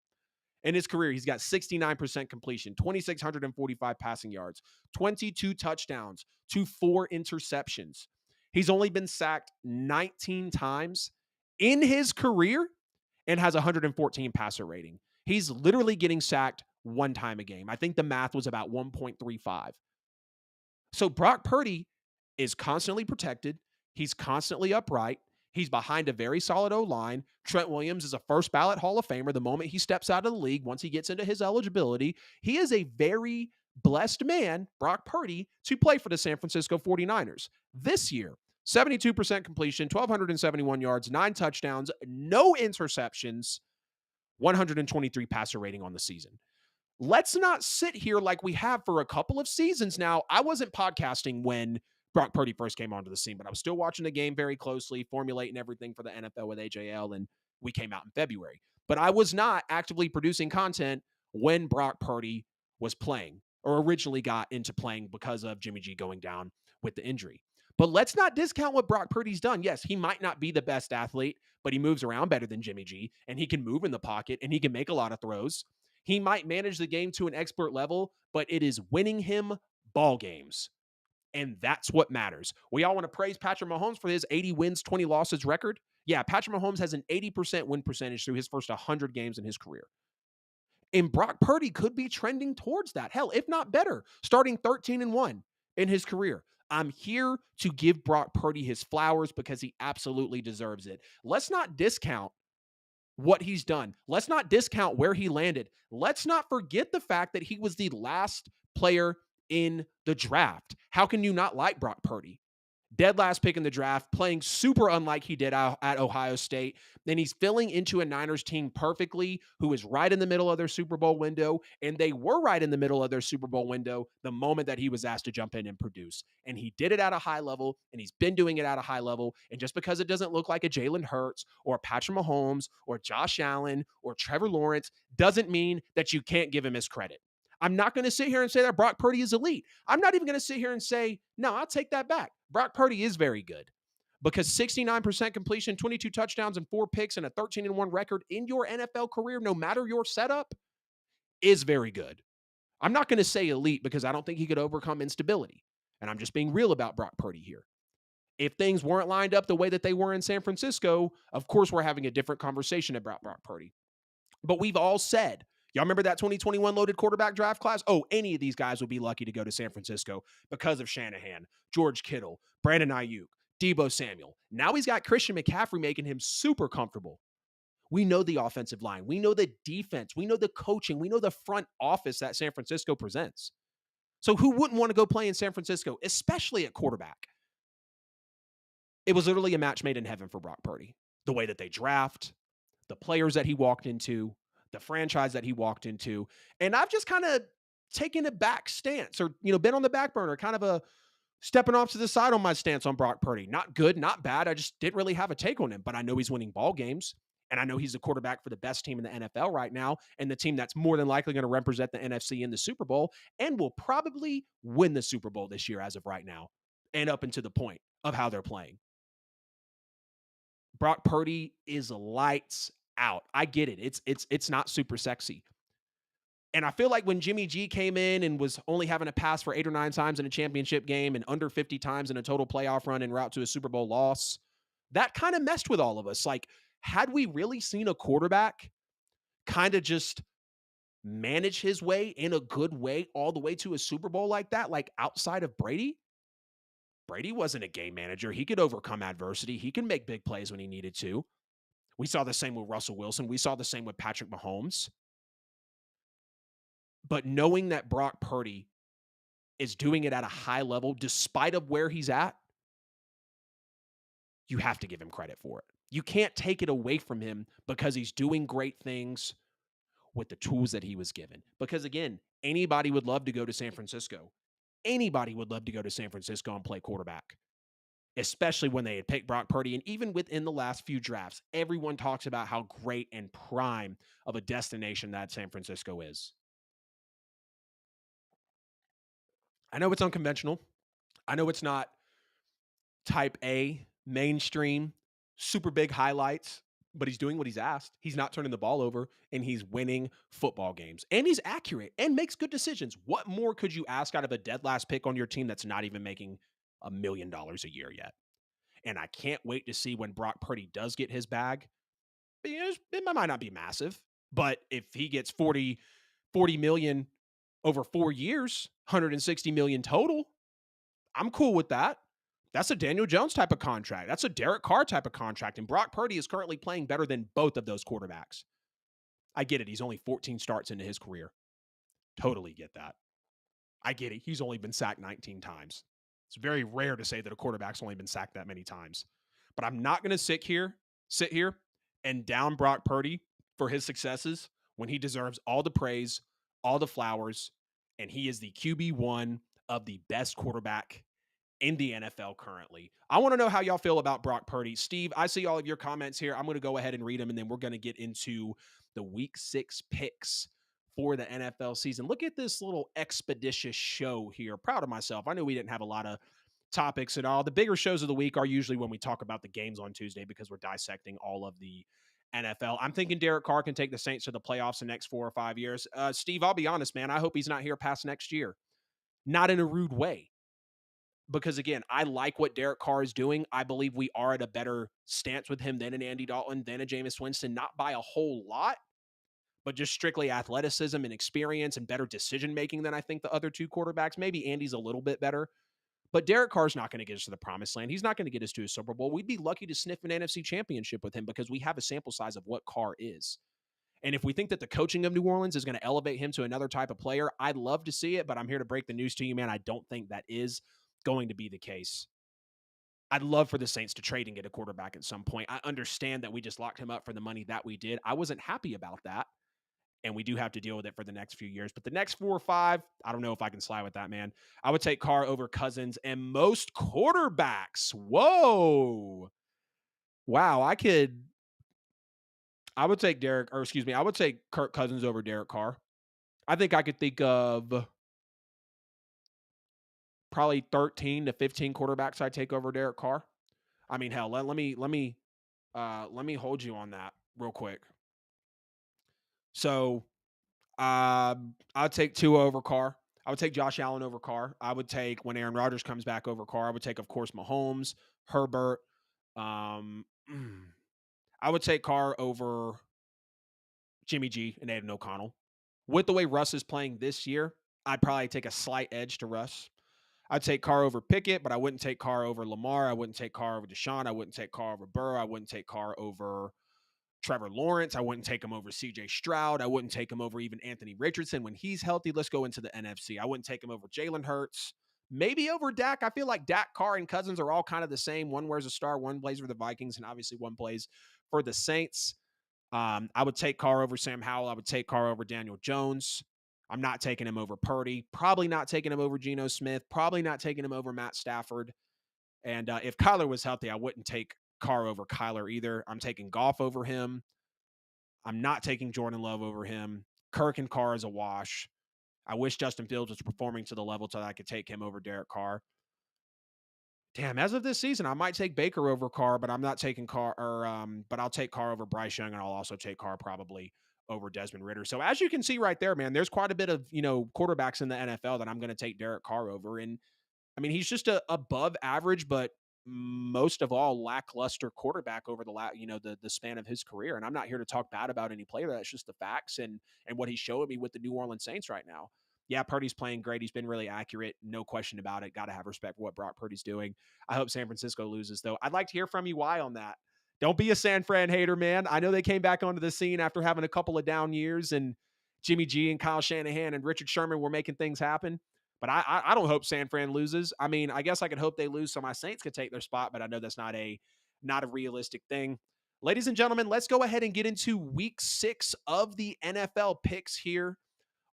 In his career, he's got 69% completion, 2,645 passing yards, 22 touchdowns to 4 interceptions. He's only been sacked 19 times in his career and has 114 passer rating. He's literally getting sacked 1 time a game. I think the math was about 1.35. So Brock Purdy is constantly protected. He's constantly upright. He's behind a very solid O-line. Trent Williams is a first ballot Hall of Famer the moment he steps out of the league, once he gets into his eligibility. He is a very blessed man, Brock Purdy, to play for the San Francisco 49ers. This year, 72% completion, 1,271 yards, 9 touchdowns, no interceptions, 123 passer rating on the season. Let's not sit here like we have for a couple of seasons now. I wasn't podcasting when Brock Purdy first came onto the scene, but I was still watching the game very closely, formulating everything for the NFL with AJL, and we came out in February. But I was not actively producing content when Brock Purdy was playing, or originally got into playing because of Jimmy G going down with the injury. But let's not discount what Brock Purdy's done. Yes, he might not be the best athlete, but he moves around better than Jimmy G, and he can move in the pocket, and he can make a lot of throws. He might manage the game to an expert level, but it is winning him ball games. And that's what matters. We all want to praise Patrick Mahomes for his 80 wins, 20 losses record. Yeah, Patrick Mahomes has an 80% win percentage through his first 100 games in his career. And Brock Purdy could be trending towards that. Hell, if not better, starting 13-1 in his career. I'm here to give Brock Purdy his flowers because he absolutely deserves it. Let's not discount what he's done. Let's not discount where he landed. Let's not forget the fact that he was the last player in the draft. How can you not like Brock Purdy? Dead last pick in the draft, playing super unlike he did at Ohio State. Then he's filling into a Niners team perfectly, who is right in the middle of their Super Bowl window. And they were right in the middle of their Super Bowl window the moment that he was asked to jump in and produce. And he did it at a high level, and he's been doing it at a high level. And just because it doesn't look like a Jalen Hurts or Patrick Mahomes or Josh Allen or Trevor Lawrence doesn't mean that you can't give him his credit. I'm not going to sit here and say that Brock Purdy is elite. I'm not even going to sit here and say, no, I'll take that back. Brock Purdy is very good, because 69% completion, 22 touchdowns and 4 picks, and a 13-1 record in your NFL career, no matter your setup, is very good. I'm not going to say elite because I don't think he could overcome instability. And I'm just being real about Brock Purdy here. If things weren't lined up the way that they were in San Francisco, of course we're having a different conversation about Brock Purdy. But we've all said, y'all remember that 2021 loaded quarterback draft class? Oh, any of these guys would be lucky to go to San Francisco because of Shanahan, George Kittle, Brandon Ayuk, Deebo Samuel. Now he's got Christian McCaffrey making him super comfortable. We know the offensive line. We know the defense. We know the coaching. We know the front office that San Francisco presents. So who wouldn't want to go play in San Francisco, especially at quarterback? It was literally a match made in heaven for Brock Purdy. The way that they draft, the players that he walked into, the franchise that he walked into. And I've just kind of taken a back stance, or, been on the back burner, kind of a stepping off to the side on my stance on Brock Purdy. Not good, not bad. I just didn't really have a take on him, but I know he's winning ball games. And I know he's the quarterback for the best team in the NFL right now, and the team that's more than likely going to represent the NFC in the Super Bowl and will probably win the Super Bowl this year as of right now and up until the point of how they're playing. Brock Purdy is lights out. I get it. It's not super sexy. And I feel like when Jimmy G came in and was only having a pass for 8 or 9 times in a championship game and under 50 times in a total playoff run en route to a Super Bowl loss, that kind of messed with all of us. Like, had we really seen a quarterback kind of just manage his way in a good way all the way to a Super Bowl like that, like outside of Brady? Brady wasn't a game manager. He could overcome adversity. He can make big plays when he needed to. We saw the same with Russell Wilson. We saw the same with Patrick Mahomes. But knowing that Brock Purdy is doing it at a high level, despite of where he's at, you have to give him credit for it. You can't take it away from him because he's doing great things with the tools that he was given. Because again, anybody would love to go to San Francisco. Anybody would love to go to San Francisco and play quarterback, especially when they had picked Brock Purdy. And even within the last few drafts, everyone talks about how great and prime of a destination that San Francisco is. I know it's unconventional. I know it's not type A, mainstream, super big highlights, but he's doing what he's asked. He's not turning the ball over, and he's winning football games. And he's accurate and makes good decisions. What more could you ask out of a dead last pick on your team that's not even making $1 million a year yet? And I can't wait to see when Brock Purdy does get his bag. It might not be massive, but if he gets 40 million over 4 years, 160 million total, I'm cool with that. That's a Daniel Jones type of contract. That's a Derek Carr type of contract. And Brock Purdy is currently playing better than both of those quarterbacks. I get it. He's only 14 starts into his career. Totally get that. I get it. He's only been sacked 19 times. It's very rare to say that a quarterback's only been sacked that many times. But I'm not going to sit here and down Brock Purdy for his successes when he deserves all the praise, all the flowers, and he is the QB1 of the best quarterback in the NFL currently. I want to know how y'all feel about Brock Purdy. Steve, I see all of your comments here. I'm going to go ahead and read them, and then we're going to get into the Week 6 picks for the NFL season. Look at this little expeditious show here. Proud of myself. I knew we didn't have a lot of topics at all. The bigger shows of the week are usually when we talk about the games on Tuesday because we're dissecting all of the NFL. I'm thinking Derek Carr can take the Saints to the playoffs the next 4 or 5 years. Steve, I'll be honest, man. I hope he's not here past next year. Not in a rude way. Because again, I like what Derek Carr is doing. I believe we are at a better stance with him than an Andy Dalton, than a Jameis Winston, not by a whole lot, but just strictly athleticism and experience and better decision-making than I think the other two quarterbacks. Maybe Andy's a little bit better, but Derek Carr's not going to get us to the promised land. He's not going to get us to a Super Bowl. We'd be lucky to sniff an NFC championship with him because we have a sample size of what Carr is. And if we think that the coaching of New Orleans is going to elevate him to another type of player, I'd love to see it, but I'm here to break the news to you, man. I don't think that is going to be the case. I'd love for the Saints to trade and get a quarterback at some point. I understand that we just locked him up for the money that we did. I wasn't happy about that, and we do have to deal with it for the next few years. But the next 4 or 5, I don't know if I can slide with that, man. I would take Carr over Cousins and most quarterbacks. Whoa. Wow, I would take I would take Kirk Cousins over Derek Carr. I think I could think of probably 13 to 15 quarterbacks I'd take over Derek Carr. I mean, hell, let me hold you on that real quick. So, I'd take Tua over Carr. I would take Josh Allen over Carr. I would take, when Aaron Rodgers comes back, over Carr. I would take, of course, Mahomes, Herbert. I would take Carr over Jimmy G and Aiden O'Connell. With the way Russ is playing this year, I'd probably take a slight edge to Russ. I'd take Carr over Pickett, but I wouldn't take Carr over Lamar. I wouldn't take Carr over Deshaun. I wouldn't take Carr over Burrow. I wouldn't take Carr over Trevor Lawrence. I wouldn't take him over CJ Stroud. I wouldn't take him over even Anthony Richardson when he's healthy. Let's go into the NFC. I wouldn't take him over Jalen Hurts. Maybe over Dak. I feel like Dak, Carr, and Cousins are all kind of the same. One wears a star, one plays for the Vikings, and obviously one plays for the Saints. I would take Carr over Sam Howell. I would take Carr over Daniel Jones. I'm not taking him over Purdy. Probably not taking him over Geno Smith. Probably not taking him over Matt Stafford. And if Kyler was healthy, I wouldn't take Carr over Kyler either. I'm taking Goff over him. I'm not taking Jordan Love over him. Kirk and Carr is a wash. I wish Justin Fields was performing to the level so that I could take him over Derek Carr. Damn, as of this season, I might take Baker over Carr, but I'm not taking Carr, but I'll take Carr over Bryce Young, and I'll also take Carr probably over Desmond Ridder. So as you can see right there, man, there's quite a bit of quarterbacks in the NFL that I'm going to take Derek Carr over, and I mean, he's just a above average, but most of all lackluster quarterback over the span of his career. And I'm not here to talk bad about any player. That's just the facts and what he's showing me with the New Orleans Saints right now. Yeah, Purdy's playing great. He's been really accurate. No question about it. Got to have respect for what Brock Purdy's doing. I hope San Francisco loses, though. I'd like to hear from you why on that. Don't be a San Fran hater, man. I know they came back onto the scene after having a couple of down years, and Jimmy G and Kyle Shanahan and Richard Sherman were making things happen. But I don't hope San Fran loses. I mean, I guess I could hope they lose so my Saints could take their spot, but I know that's not a realistic thing. Ladies and gentlemen, let's go ahead and get into week 6 of the NFL picks here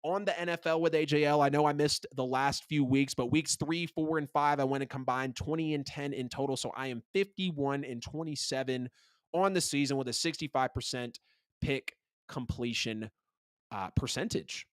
on the NFL with AJL. I know I missed the last few weeks, but weeks 3, 4, and 5, I went and combined 20 and 10 in total. So I am 51 and 27 on the season with a 65% pick completion percentage.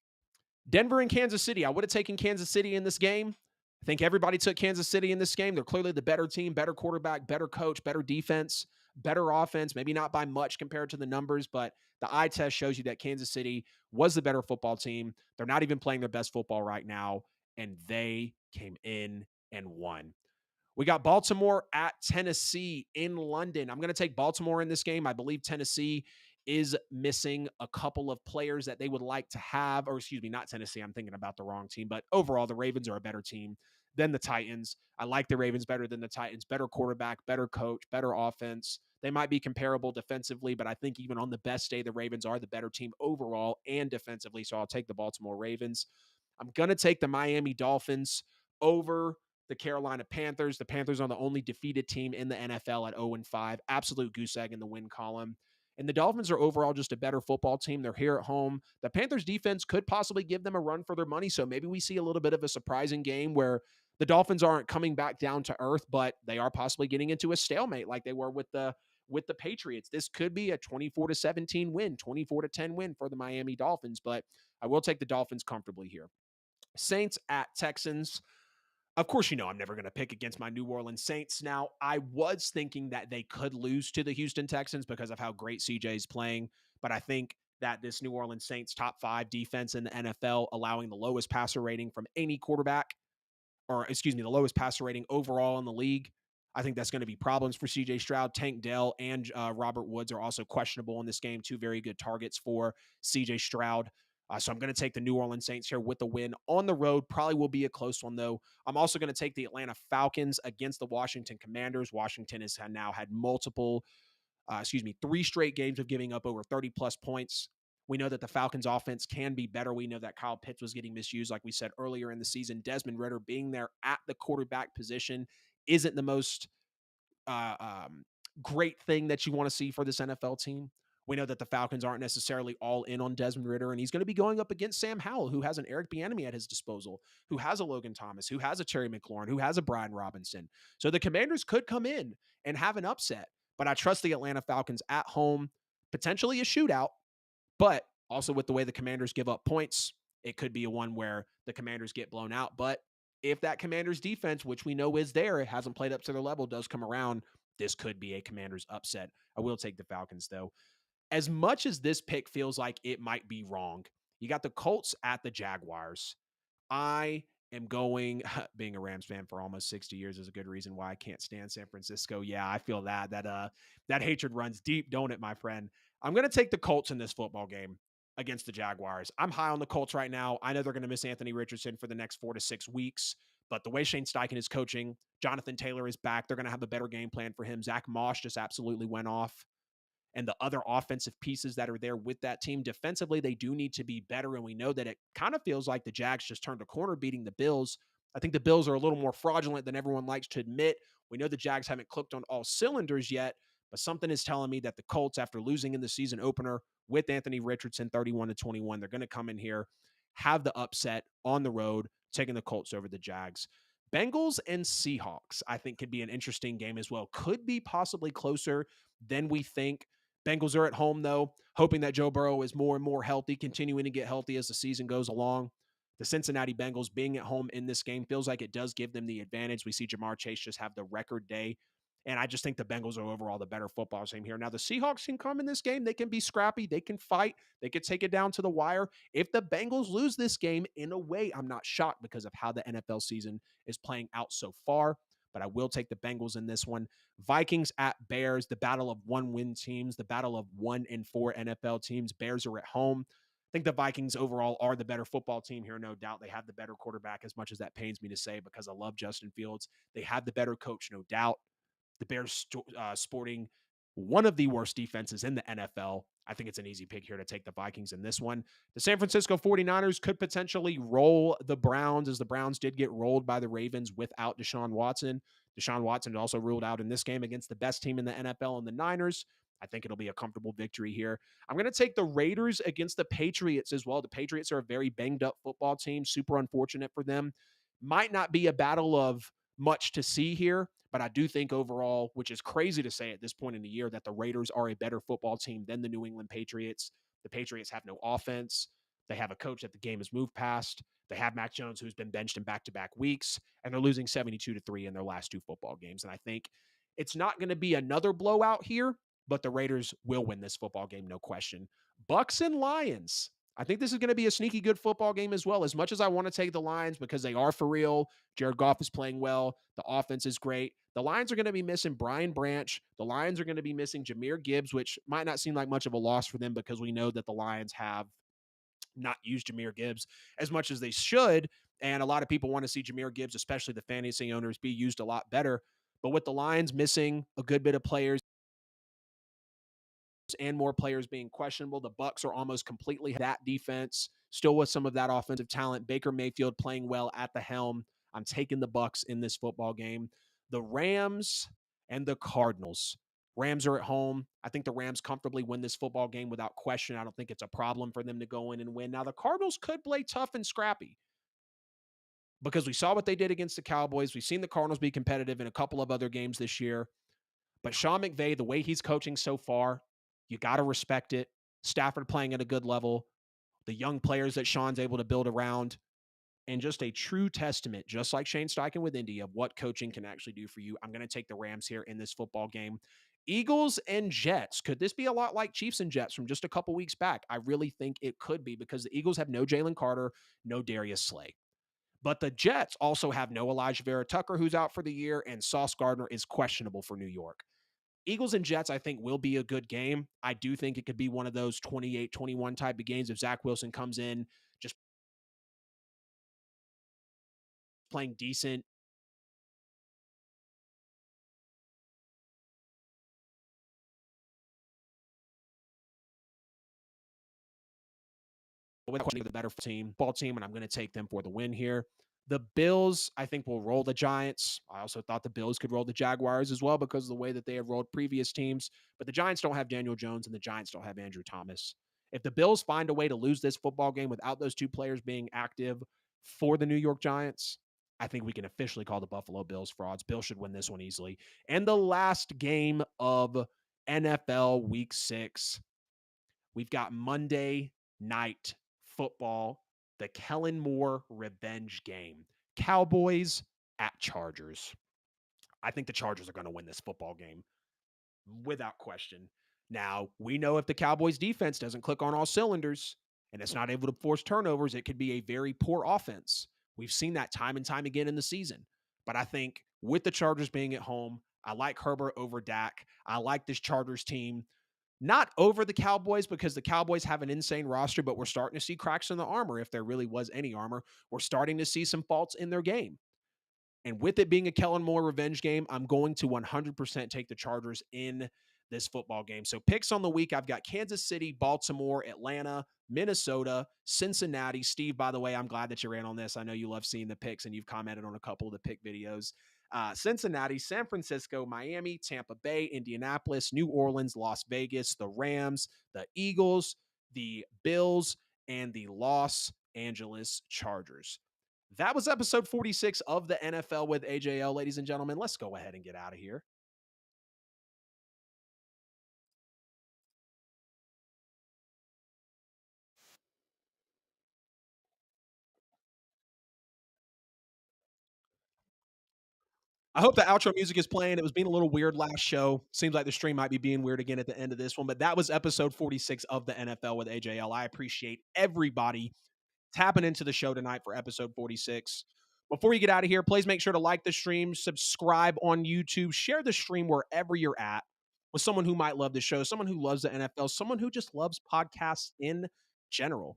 Denver and Kansas City. I would have taken Kansas City in this game. I think everybody took Kansas City in this game. They're clearly the better team, better quarterback, better coach, better defense, better offense. Maybe not by much compared to the numbers, but the eye test shows you that Kansas City was the better football team. They're not even playing their best football right now, and they came in and won. We got Baltimore at Tennessee in London. I'm going to take Baltimore in this game. I believe Tennessee is missing a couple of players that they would like to have, or excuse me, not Tennessee. I'm thinking about the wrong team, but overall, the Ravens are a better team than the Titans. I like the Ravens better than the Titans. Better quarterback, better coach, better offense. They might be comparable defensively, but I think even on the best day, the Ravens are the better team overall and defensively. So I'll take the Baltimore Ravens. I'm going to take the Miami Dolphins over the Carolina Panthers. The Panthers are the only defeated team in the NFL at 0-5. Absolute goose egg in the win column. And the Dolphins are overall just a better football team. They're here at home. The Panthers defense could possibly give them a run for their money. So maybe we see a little bit of a surprising game where the Dolphins aren't coming back down to earth, but they are possibly getting into a stalemate like they were with the Patriots. This could be a 24-17 win, 24-10 win for the Miami Dolphins, but I will take the Dolphins comfortably here. Saints at Texans. Of course, I'm never going to pick against my New Orleans Saints. Now, I was thinking that they could lose to the Houston Texans because of how great CJ is playing, but I think that this New Orleans Saints top 5 defense in the NFL, allowing the lowest passer rating from any quarterback, or excuse me, the lowest passer rating overall in the league. I think that's going to be problems for CJ Stroud. Tank Dell and Robert Woods are also questionable in this game. 2 very good targets for CJ Stroud. So I'm going to take the New Orleans Saints here with the win on the road. Probably will be a close one, though. I'm also going to take the Atlanta Falcons against the Washington Commanders. Washington has now had 3 straight games of giving up over 30-plus points. We know that the Falcons offense can be better. We know that Kyle Pitts was getting misused, like we said earlier in the season. Desmond Ridder being there at the quarterback position isn't the most great thing that you want to see for this NFL team. We know that the Falcons aren't necessarily all in on Desmond Ridder, and he's going to be going up against Sam Howell, who has an Eric Bieniemy at his disposal, who has a Logan Thomas, who has a Terry McLaurin, who has a Brian Robinson. So the Commanders could come in and have an upset, but I trust the Atlanta Falcons at home, potentially a shootout, but also with the way the Commanders give up points, it could be a one where the Commanders get blown out. But if that Commanders defense, which we know is there, it hasn't played up to their level, does come around, this could be a Commanders upset. I will take the Falcons, though. As much as this pick feels like it might be wrong, you got the Colts at the Jaguars. I am going, being a Rams fan for almost 60 years is a good reason why I can't stand San Francisco. Yeah, I feel that hatred runs deep, don't it, my friend? I'm going to take the Colts in this football game against the Jaguars. I'm high on the Colts right now. I know they're going to miss Anthony Richardson for the next 4 to 6 weeks, but the way Shane Steichen is coaching, Jonathan Taylor is back. They're going to have a better game plan for him. Zach Moss just absolutely went off. And the other offensive pieces that are there with that team. Defensively, they do need to be better, and we know that it kind of feels like the Jags just turned a corner beating the Bills. I think the Bills are a little more fraudulent than everyone likes to admit. We know the Jags haven't clicked on all cylinders yet, but something is telling me that the Colts, after losing in the season opener with Anthony Richardson 31-21, they're going to come in here, have the upset on the road, taking the Colts over the Jags. Bengals and Seahawks, I think, could be an interesting game as well. Could be possibly closer than we think. Bengals are at home, though, hoping that Joe Burrow is more and more healthy, continuing to get healthy as the season goes along. The Cincinnati Bengals being at home in this game feels like it does give them the advantage. We see Jamar Chase just have the record day. And I just think the Bengals are overall the better football team here. Now, the Seahawks can come in this game. They can be scrappy. They can fight. They can take it down to the wire. If the Bengals lose this game, in a way, I'm not shocked because of how the NFL season is playing out so far. But I will take the Bengals in this one. Vikings at Bears, the battle of one-win teams, the battle of 1-4 NFL teams. Bears are at home. I think the Vikings overall are the better football team here, no doubt. They have the better quarterback, as much as that pains me to say because I love Justin Fields. They have the better coach, no doubt. The Bears sporting one of the worst defenses in the NFL. I think it's an easy pick here to take the Vikings in this one. The San Francisco 49ers could potentially roll the Browns, as the Browns did get rolled by the Ravens without Deshaun Watson. Deshaun Watson also ruled out in this game against the best team in the NFL and the Niners. I think it'll be a comfortable victory here. I'm going to take the Raiders against the Patriots as well. The Patriots are a very banged up football team. Super unfortunate for them. Might not be a battle of much to see here, but I do think overall, which is crazy to say at this point in the year, that the Raiders are a better football team than the New England Patriots. The Patriots have no offense. They have a coach that the game has moved past. They have Mac Jones, who's been benched in back-to-back weeks, and they're losing 72-3 in their last two football games. And I think it's not going to be another blowout here, but the Raiders will win this football game, no question. Bucks and Lions. I think this is going to be a sneaky good football game as well. As much as I want to take the Lions because they are for real, Jared Goff is playing well. The offense is great. The Lions are going to be missing Brian Branch. The Lions are going to be missing Jahmyr Gibbs, which might not seem like much of a loss for them because we know that the Lions have not used Jahmyr Gibbs as much as they should. And a lot of people want to see Jahmyr Gibbs, especially the fantasy owners, be used a lot better. But with the Lions missing a good bit of players and more players being questionable, the Bucks are almost completely that defense, still with some of that offensive talent. Baker Mayfield playing well at the helm. I'm taking the Bucks in this football game. The Rams and the Cardinals. Rams are at home. I think the Rams comfortably win this football game without question. I don't think it's a problem for them to go in and win. Now, the Cardinals could play tough and scrappy because we saw what they did against the Cowboys. We've seen the Cardinals be competitive in a couple of other games this year. But Sean McVay, the way he's coaching so far, you got to respect it. Stafford playing at a good level. The young players that Sean's able to build around. And just a true testament, just like Shane Steichen with Indy, of what coaching can actually do for you. I'm going to take the Rams here in this football game. Eagles and Jets. Could this be a lot like Chiefs and Jets from just a couple weeks back? I really think it could be because the Eagles have no Jalen Carter, no Darius Slay. But the Jets also have no Elijah Vera Tucker, who's out for the year, and Sauce Gardner is questionable for New York. Eagles and Jets, I think, will be a good game. I do think it could be one of those 28-21 type of games if Zach Wilson comes in just playing decent. With the better team, ball team, and I'm going to take them for the win here. The Bills, I think, will roll the Giants. I also thought the Bills could roll the Jaguars as well because of the way that they have rolled previous teams. But the Giants don't have Daniel Jones and the Giants don't have Andrew Thomas. If the Bills find a way to lose this football game without those two players being active for the New York Giants, I think we can officially call the Buffalo Bills frauds. Bills should win this one easily. And the last game of NFL Week 6, we've got Monday Night Football, the Kellen Moore revenge game. Cowboys at Chargers. I think the Chargers are going to win this football game without question. Now, we know if the Cowboys defense doesn't click on all cylinders and it's not able to force turnovers, it could be a very poor offense. We've seen that time and time again in the season. But I think with the Chargers being at home, I like Herbert over Dak. I like this Chargers team. Not over the Cowboys because the Cowboys have an insane roster, but we're starting to see cracks in the armor if there really was any armor. We're starting to see some faults in their game. And with it being a Kellen Moore revenge game, I'm going to 100% take the Chargers in this football game. So picks on the week, I've got Kansas City, Baltimore, Atlanta, Minnesota, Cincinnati. Steve, by the way, I'm glad that you're in on this. I know you love seeing the picks and you've commented on a couple of the pick videos. Cincinnati, San Francisco, Miami, Tampa Bay, Indianapolis, New Orleans, Las Vegas, the Rams, the Eagles, the Bills, and the Los Angeles Chargers. That was episode 46 of the NFL with AJL. Ladies and gentlemen, let's go ahead and get out of here. I hope the outro music is playing. It was being a little weird last show. Seems like the stream might be being weird again at the end of this one, but that was episode 46 of the NFL with AJL. I appreciate everybody tapping into the show tonight for episode 46. Before you get out of here, please make sure to like the stream, subscribe on YouTube, share the stream wherever you're at with someone who might love the show, someone who loves the NFL, someone who just loves podcasts in general.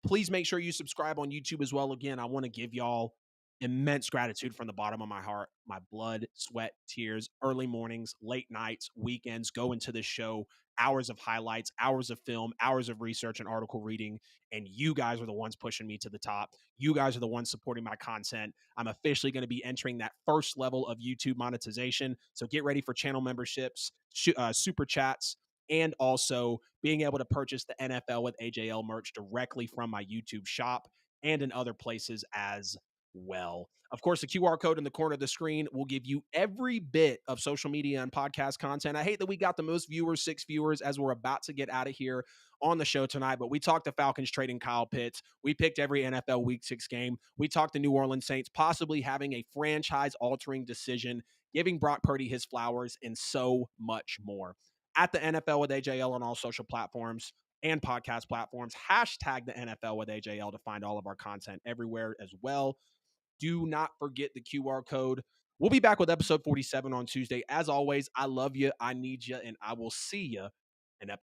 Please make sure you subscribe on YouTube as well. Again, I want to give y'all immense gratitude from the bottom of my heart. My blood, sweat, tears, early mornings, late nights, weekends go into this show, hours of highlights, hours of film, hours of research and article reading. And you guys are the ones pushing me to the top. You guys are the ones supporting my content. I'm officially going to be entering that first level of YouTube monetization. So get ready for channel memberships, super chats, and also being able to purchase the NFL with AJL merch directly from my YouTube shop and in other places as well. Of course, the QR code in the corner of the screen will give you every bit of social media and podcast content. I hate that we got the most viewers, 6 viewers, as we're about to get out of here on the show tonight, but we talked the Falcons trading Kyle Pitts. We picked every NFL Week 6 game. We talked the New Orleans Saints possibly having a franchise-altering decision, giving Brock Purdy his flowers, and so much more. At the NFL with AJL on all social platforms and podcast platforms, hashtag the NFL with AJL to find all of our content everywhere as well. Do not forget the QR code. We'll be back with episode 47 on Tuesday. As always, I love you, I need you, and I will see you